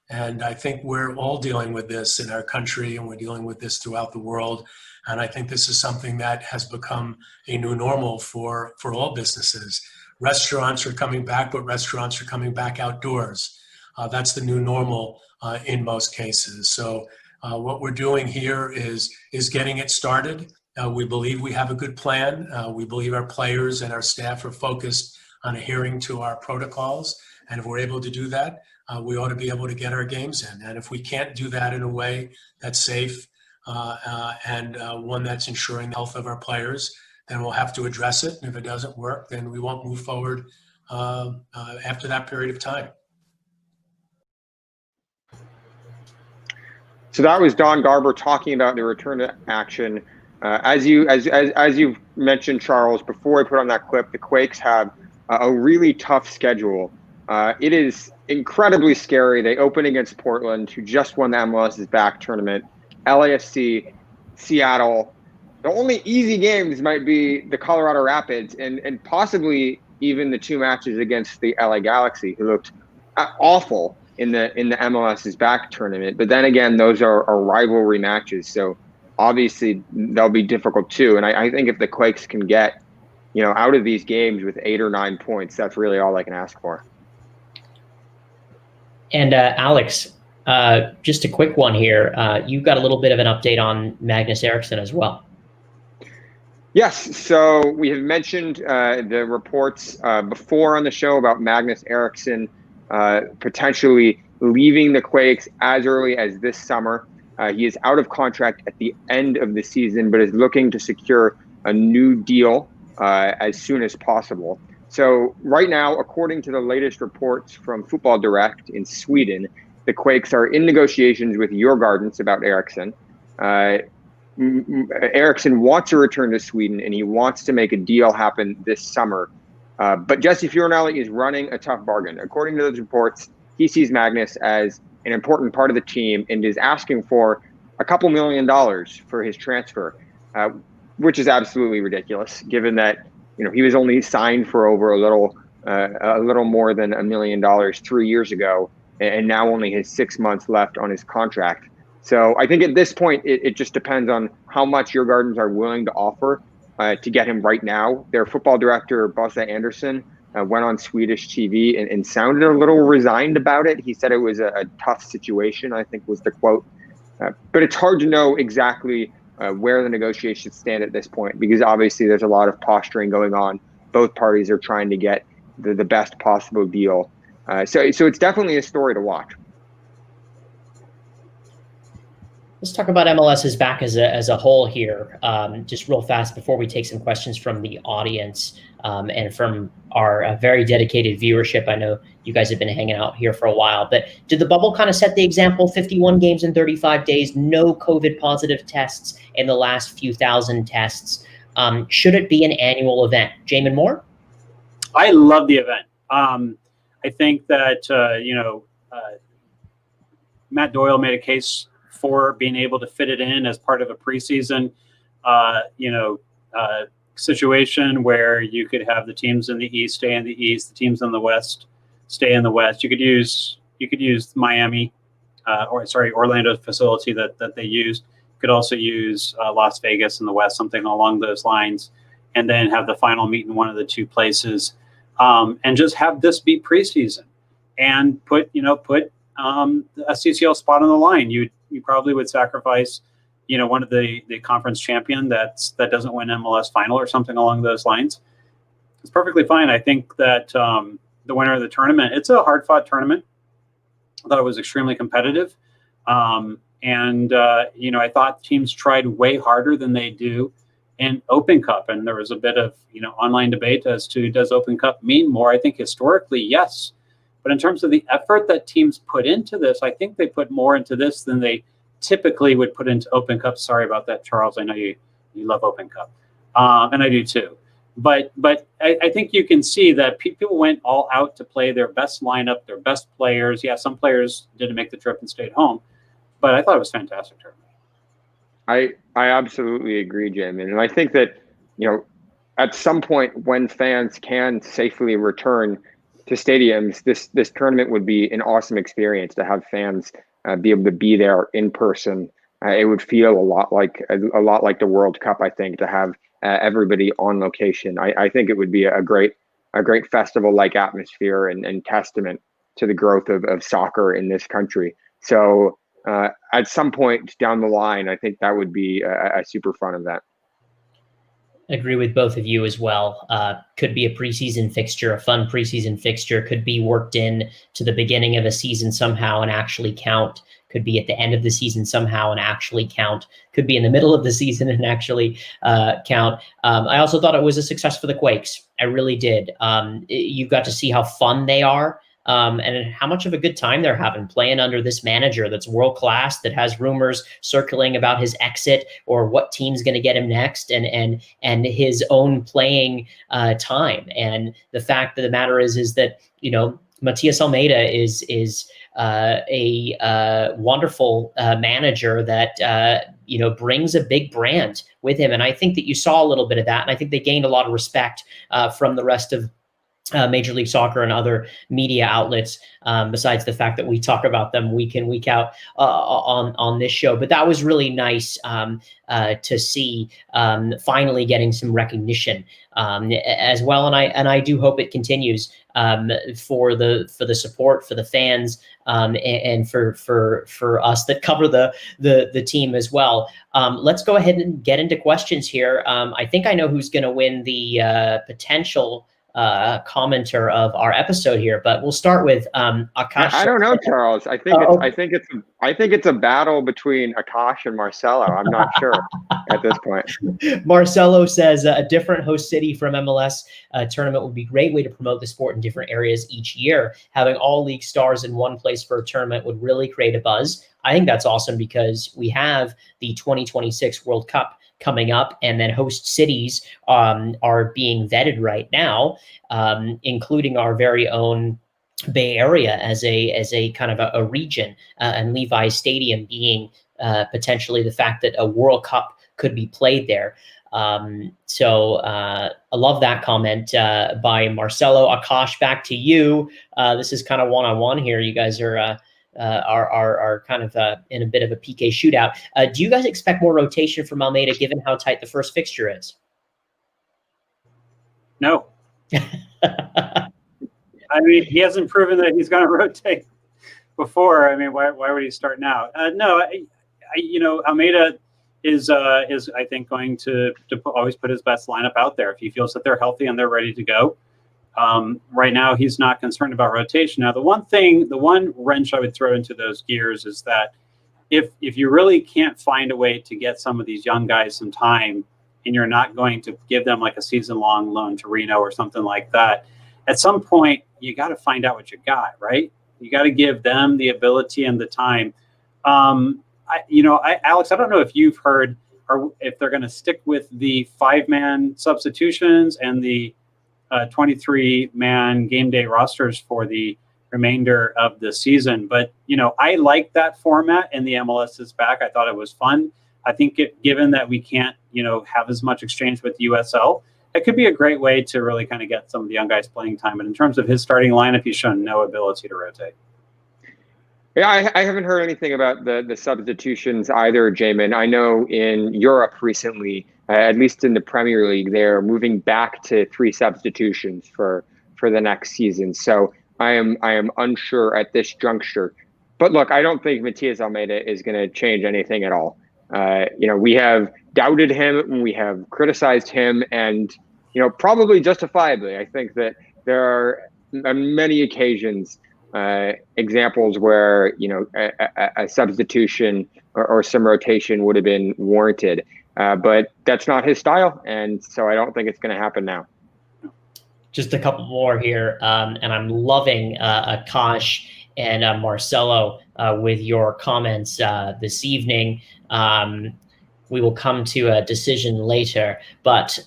And I think we're all dealing with this in our country, and we're dealing with this throughout the world. And I think this is something that has become a new normal for all businesses. Restaurants are coming back, but restaurants are coming back outdoors. That's the new normal in most cases. So what we're doing here is getting it started. We believe we have a good plan. We believe our players and our staff are focused on adhering to our protocols. And if we're able to do that, we ought to be able to get our games in. And if we can't do that in a way that's safe and one that's ensuring the health of our players, then we'll have to address it. And if it doesn't work, then we won't move forward after that period of time. So that was Don Garber talking about the return to action. As you've mentioned, Charles, before I put on that clip, the Quakes have a really tough schedule. It is incredibly scary. They open against Portland, who just won the MLS is back tournament, LAFC, Seattle. The only easy games might be the Colorado Rapids and possibly even the 2 matches against the LA Galaxy, who looked awful in the MLS is back tournament. But then again, those are rivalry matches, so obviously they'll be difficult too. And I think if the Quakes can get out of these games with 8 or 9 points, that's really all I can ask for. And Alex, just a quick one here. You've got a little bit of an update on Magnus Eriksson as well. Yes, so we have mentioned the reports before on the show about Magnus Eriksson potentially leaving the Quakes as early as this summer. He is out of contract at the end of the season, but is looking to secure a new deal as soon as possible. So right now, according to the latest reports from Football Direct in Sweden, the Quakes are in negotiations with Djurgårdens about Eriksson. Eriksson wants to return to Sweden, and he wants to make a deal happen this summer. But Jesse Fiorinelli is running a tough bargain. According to those reports, he sees Magnus as an important part of the team and is asking for a couple $1 million for his transfer, which is absolutely ridiculous, given that he was only signed for over a little more than $1 million 3 years ago, and now only has 6 months left on his contract. So I think at this point, it just depends on how much Djurgårdens are willing to offer to get him right now. Their football director, Bosse Andersson, went on Swedish TV and sounded a little resigned about it. He said it was a tough situation, I think was the quote. But it's hard to know exactly where the negotiations stand at this point, because obviously there's a lot of posturing going on. Both parties are trying to get the best possible deal. So it's definitely a story to watch. Let's talk about MLS's back as a whole here, just real fast before we take some questions from the audience and from our very dedicated viewership. I know you guys have been hanging out here for a while, but did the bubble kind of set the example? 51 games in 35 days, no COVID positive tests in the last few thousand tests. Should it be an annual event? Jamon Moore? I love the event. I think that, Matt Doyle made a case for being able to fit it in as part of a preseason, situation where you could have the teams in the East stay in the East, the teams in the West stay in the West. You could use Miami, Orlando facility that they used. You could also use Las Vegas in the West, something along those lines, and then have the final meet in one of the two places, and just have this be preseason and put a CCL spot on the line. You probably would sacrifice, one of the conference champion that doesn't win MLS final or something along those lines. It's perfectly fine. I think that the winner of the tournament, it's a hard fought tournament. I thought it was extremely competitive. I thought teams tried way harder than they do in Open Cup. And there was a bit of, online debate as to, does Open Cup mean more? I think historically, yes. But in terms of the effort that teams put into this, I think they put more into this than they typically would put into Open Cup. Sorry about that, Charles. I know you love Open Cup, and I do too. But I think you can see that people went all out to play their best lineup, their best players. Yeah, some players didn't make the trip and stayed home, but I thought it was a fantastic tournament. I absolutely agree, Jamon. And I think that, at some point when fans can safely return to stadiums, this tournament would be an awesome experience to have fans be able to be there in person. It would feel a lot like the World Cup, I think, to have everybody on location. I think it would be a great festival-like atmosphere and testament to the growth of soccer in this country. So at some point down the line, I think that would be a super fun event. Agree with both of you as well. Could be a preseason fixture, a fun preseason fixture. Could be worked in to the beginning of a season somehow and actually count. Could be at the end of the season somehow and actually count. Could be in the middle of the season and actually count. I also thought it was a success for the Quakes. I really did. You got to see how fun they are. And how much of a good time they're having playing under this manager that's world-class, that has rumors circling about his exit or what team's going to get him next, and his own playing time. And the fact of the matter is that, Matthias Almeida is a wonderful manager that, brings a big brand with him. And I think that you saw a little bit of that. And I think they gained a lot of respect from the rest of Major League Soccer and other media outlets, besides the fact that we talk about them week in, week out on this show. But that was really nice to see, finally getting some recognition as well. And I do hope it continues for the support, for the fans, and for us that cover the team as well. Let's go ahead and get into questions here. I think I know who's going to win the potential commenter of our episode here, but we'll start with Akash. I don't know, Charles. I think it's a battle between Akash and Marcelo. I'm not sure at this point. Marcelo says a different host city from MLS tournament would be a great way to promote the sport in different areas each year. Having all league stars in one place for a tournament would really create a buzz. I think that's awesome because we have the 2026 World Cup coming up, and then host cities are being vetted right now, including our very own Bay Area as a kind of a region, and Levi Stadium being potentially the fact that a World Cup could be played there. So I love that comment by Marcelo. Akash, back to you. This is kind of one-on-one here. You guys are kind of in a bit of a PK shootout. Do you guys expect more rotation from Almeida given how tight the first fixture is? No. I mean, he hasn't proven that he's going to rotate before. I mean, why would he start now? No, Almeida is I think going to always put his best lineup out there if he feels that they're healthy and they're ready to go. Right now, he's not concerned about rotation. Now, the one wrench I would throw into those gears is that if you really can't find a way to get some of these young guys some time, and you're not going to give them like a season-long loan to Reno or something like that, at some point, you got to find out what you got, right? You got to give them the ability and the time. Alex, I don't know if you've heard or if they're going to stick with the 5-man substitutions and the 23-man game day rosters for the remainder of the season. But, I like that format, and the MLS is back. I thought it was fun. I think given that we can't, have as much exchange with USL, it could be a great way to really kind of get some of the young guys playing time. And in terms of his starting lineup, he's shown no ability to rotate. Yeah, I haven't heard anything about the substitutions either, Jamon. I know in Europe recently, at least in the Premier League, they're moving back to 3 substitutions for the next season. So I am unsure at this juncture. But look, I don't think Matthias Almeida is going to change anything at all. We have doubted him, we have criticized him, and probably justifiably. I think that there are on many occasions examples where a substitution or some rotation would have been warranted, but that's not his style, and so I don't think it's going to happen now. Just a couple more here, and I'm loving Akash and Marcelo with your comments this evening. We will come to a decision later, but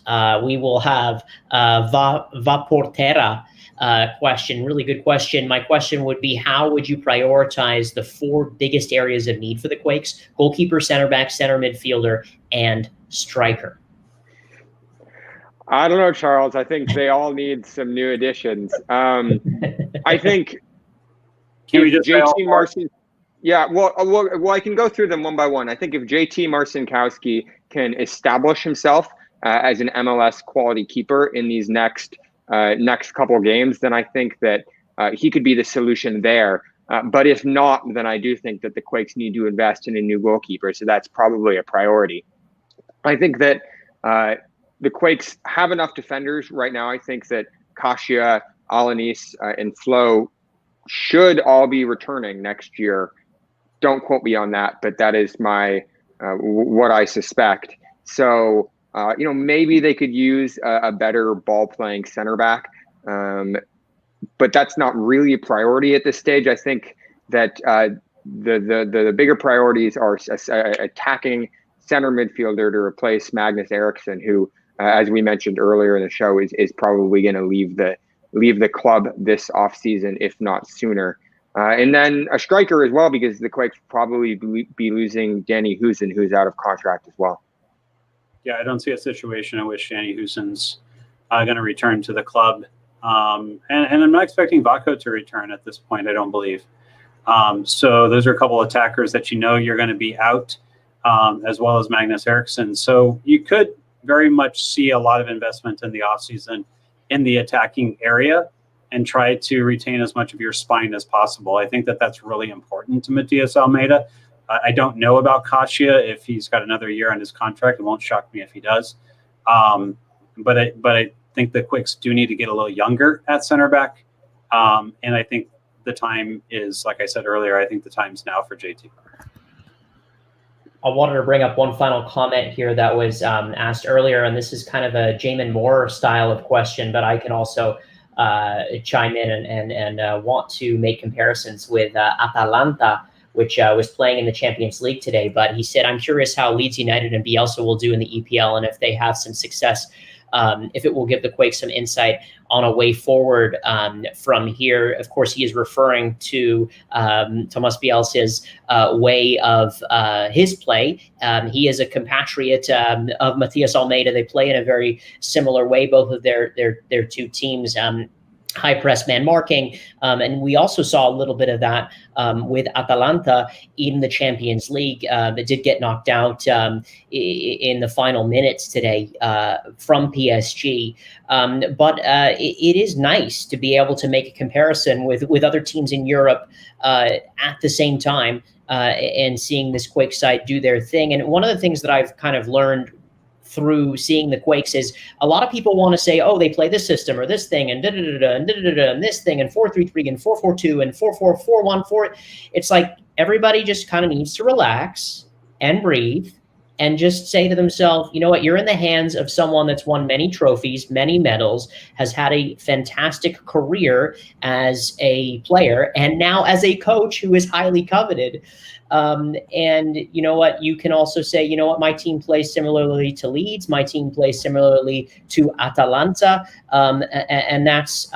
we will have Vaportera question. Really good question. My question would be, how would you prioritize the 4 biggest areas of need for the Quakes? Goalkeeper, center back, center midfielder, and striker. I don't know, Charles. I think they all need some new additions. I think Can we just JT Marcin. Yeah, well, I can go through them one by one. I think if JT Marcinkowski can establish himself as an MLS quality keeper in these next couple games, then I think that he could be the solution there. But if not, then I do think that the Quakes need to invest in a new goalkeeper. So that's probably a priority. I think that the Quakes have enough defenders right now. I think that Kasia, Alanis, and Flo should all be returning next year. Don't quote me on that, but that is my what I suspect. So, maybe they could use a better ball-playing center back, but that's not really a priority at this stage. I think that the bigger priorities are attacking center midfielder to replace Magnus Eriksson, who, as we mentioned earlier in the show, is probably going to leave the club this offseason, if not sooner. And then a striker as well, because the Quakes probably be losing Danny Husin, who's out of contract as well. Yeah, I don't see a situation in which Danny Husin's going to return to the club. And I'm not expecting Vako to return at this point, I don't believe. So those are a couple of attackers that you're going to be out, as well as Magnus Eriksson. So you could very much see a lot of investment in the offseason in the attacking area and try to retain as much of your spine as possible. I think that that's really important to Matthias Almeida. I don't know about Kasia if he's got another year on his contract. It won't shock me if he does. But I think the Quakes do need to get a little younger at center back. And I think the time is, like I said earlier, I think the time's now for JT. I wanted to bring up one final comment here that was asked earlier, and this is kind of a Jamon Moore style of question, but I can also chime in and want to make comparisons with Atalanta, which was playing in the Champions League today. But he said, I'm curious how Leeds United and Bielsa will do in the EPL, and if they have some success, if it will give the Quakes some insight on a way forward from here. Of course, he is referring to Thomas Bielsa's way of his play. He is a compatriot of Matthias Almeida. They play in a very similar way, both of their two teams. High press man marking. And we also saw a little bit of that with Atalanta in the Champions League. That did get knocked out in the final minutes today from PSG. But it is nice to be able to make a comparison with other teams in Europe at the same time and seeing this Quake side do their thing. And one of the things that I've kind of learned through seeing the Quakes is a lot of people want to say, oh, they play this system or this thing and and this thing and 4-3-3 and 4-4-2 and 4-4-4-1-4. It's like everybody just kind of needs to relax and breathe and just say to themselves, you know what, you're in the hands of someone that's won many trophies, many medals, has had a fantastic career as a player, and now as a coach who is highly coveted. And you know what, you can also say, you know what, my team plays similarly to Leeds, my team plays similarly to Atalanta, and that's,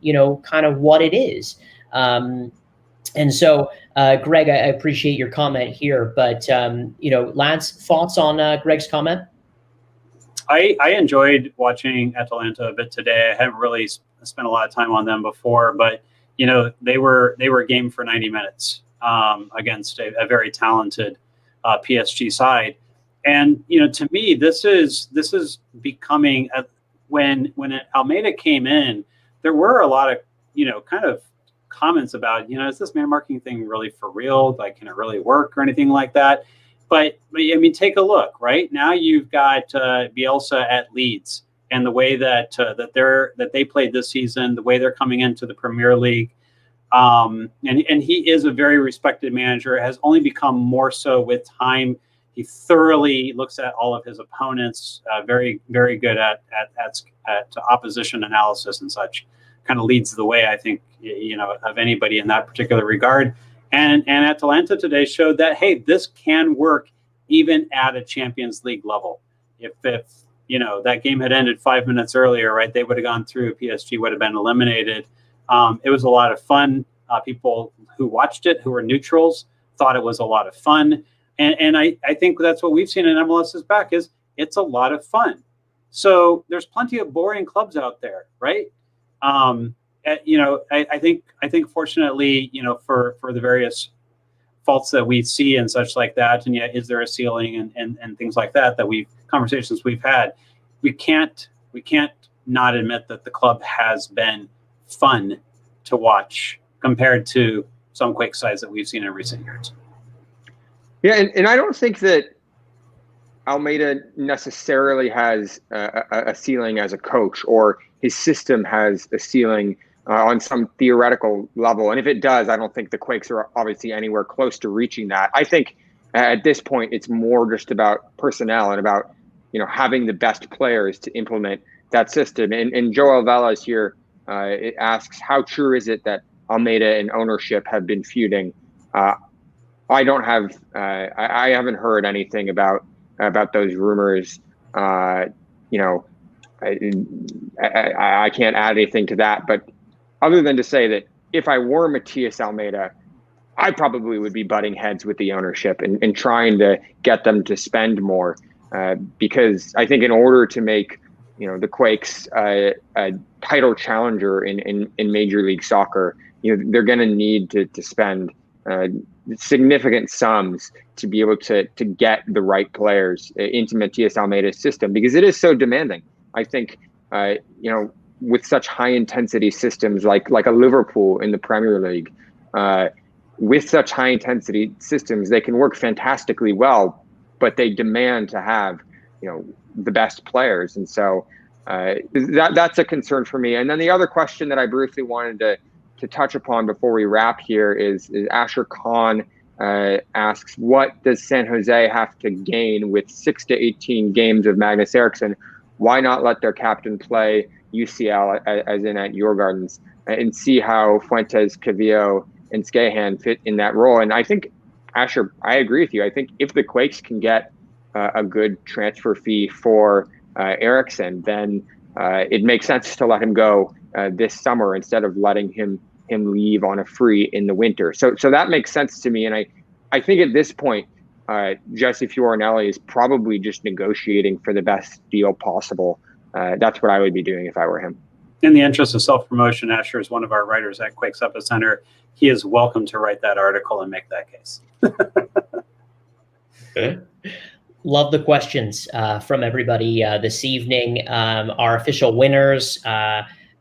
you know, kind of what it is. And so, Greg, I appreciate your comment here, but, you know, Lance, thoughts on Greg's comment? I enjoyed watching Atalanta a bit today. I haven't really spent a lot of time on them before, but, you know, they were game for 90 minutes against a very talented PSG side. And, you know, to me, this is becoming when Almeida came in, there were a lot of, you know, kind of comments about, you know, is this man marking thing really for real? Like, can it really work or anything like that? But I mean, take a look. Right now, you've got Bielsa at Leeds, and the way that they played this season, the way they're coming into the Premier League, and he is a very respected manager. Has only become more so with time. He thoroughly looks at all of his opponents. Very, very good at opposition analysis and such. Kind of leads the way, I think, you know, of anybody in that particular regard. And Atalanta today showed that, hey, this can work even at a Champions League level. If you know, that game had ended 5 minutes earlier, right, they would have gone through. PSG would have been eliminated. It was a lot of fun. People who watched it, who were neutrals, thought it was a lot of fun. And I think that's what we've seen in MLS's back is it's a lot of fun. So there's plenty of boring clubs out there, right? You know, I think fortunately, you know, for the various faults that we see and such like that, and yet is there a ceiling and things like that conversations we've had, we can't not admit that the club has been fun to watch compared to some Quake sides that we've seen in recent years. Yeah, and I don't think that Almeida necessarily has a ceiling as a coach, or his system has a ceiling on some theoretical level. And if it does, I don't think the Quakes are obviously anywhere close to reaching that. I think at this point, it's more just about personnel and about, you know, having the best players to implement that system. And Joel Velas here it asks, how true is it that Almeida and ownership have been feuding? I don't have, I haven't heard anything about those rumors. You know, I can't add anything to that, but other than to say that if I were Matthias Almeida, I probably would be butting heads with the ownership and trying to get them to spend more, because I think in order to make, you know, the Quakes a title challenger in Major League Soccer, you know, they're going to need to spend significant sums to be able to get the right players into Matthias Almeida's system, because it is so demanding. I think, you know, with such high intensity systems like a Liverpool in the Premier League, with such high intensity systems, they can work fantastically well, but they demand to have, you know, the best players. And so That's a concern for me. And then the other question that I briefly wanted to touch upon before we wrap here is Asher Khan asks, what does San Jose have to gain with 6 to 18 games of Magnus Eriksson? Why not let their captain play UCL as in at Your Gardens and see how Fuentes, Cavillo, and Skahan fit in that role? And I think, Asher, I agree with you. I think if the Quakes can get a good transfer fee for Eriksson, then it makes sense to let him go this summer instead of letting him leave on a free in the winter. So that makes sense to me. And I think at this point, Jesse Fiorinelli is probably just negotiating for the best deal possible. That's what I would be doing if I were him. In the interest of self-promotion, Asher is one of our writers at Quakes Epicenter. He is welcome to write that article and make that case. Love the questions from everybody this evening. Our official winners,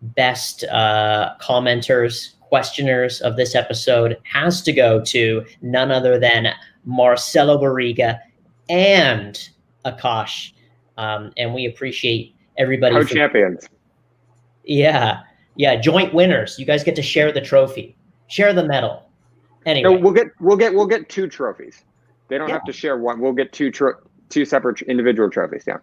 best commenters, questioners of this episode has to go to none other than Marcelo Barriga and Akash. And we appreciate everybody. Co-champions. Yeah. Joint winners. You guys get to share the trophy, share the medal. Anyway, no, we'll get 2 trophies. They don't have to share one. We'll get 2 separate individual trophies. Yeah.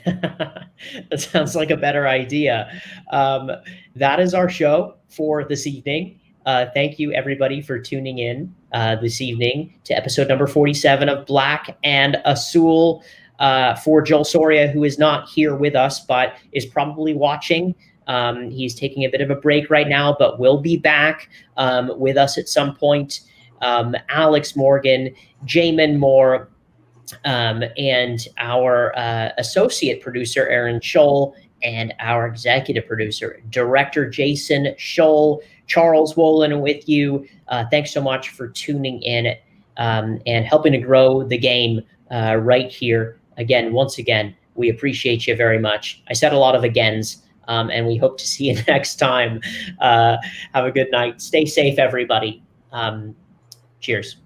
That sounds like a better idea. That is our show for this evening. Thank you, everybody, for tuning in this evening to episode number 47 of Black and Azul. For Joel Soria, who is not here with us, but is probably watching. He's taking a bit of a break right now, but will be back with us at some point. Alex Morgan, Jamon Moore, and our associate producer, Aaron Sholl, and our executive producer, director Jason Sholl, Charles Wollin with you. Thanks so much for tuning in and helping to grow the game right here. Once again, we appreciate you very much. I said a lot of agains, and we hope to see you next time. Have a good night. Stay safe, everybody. Cheers.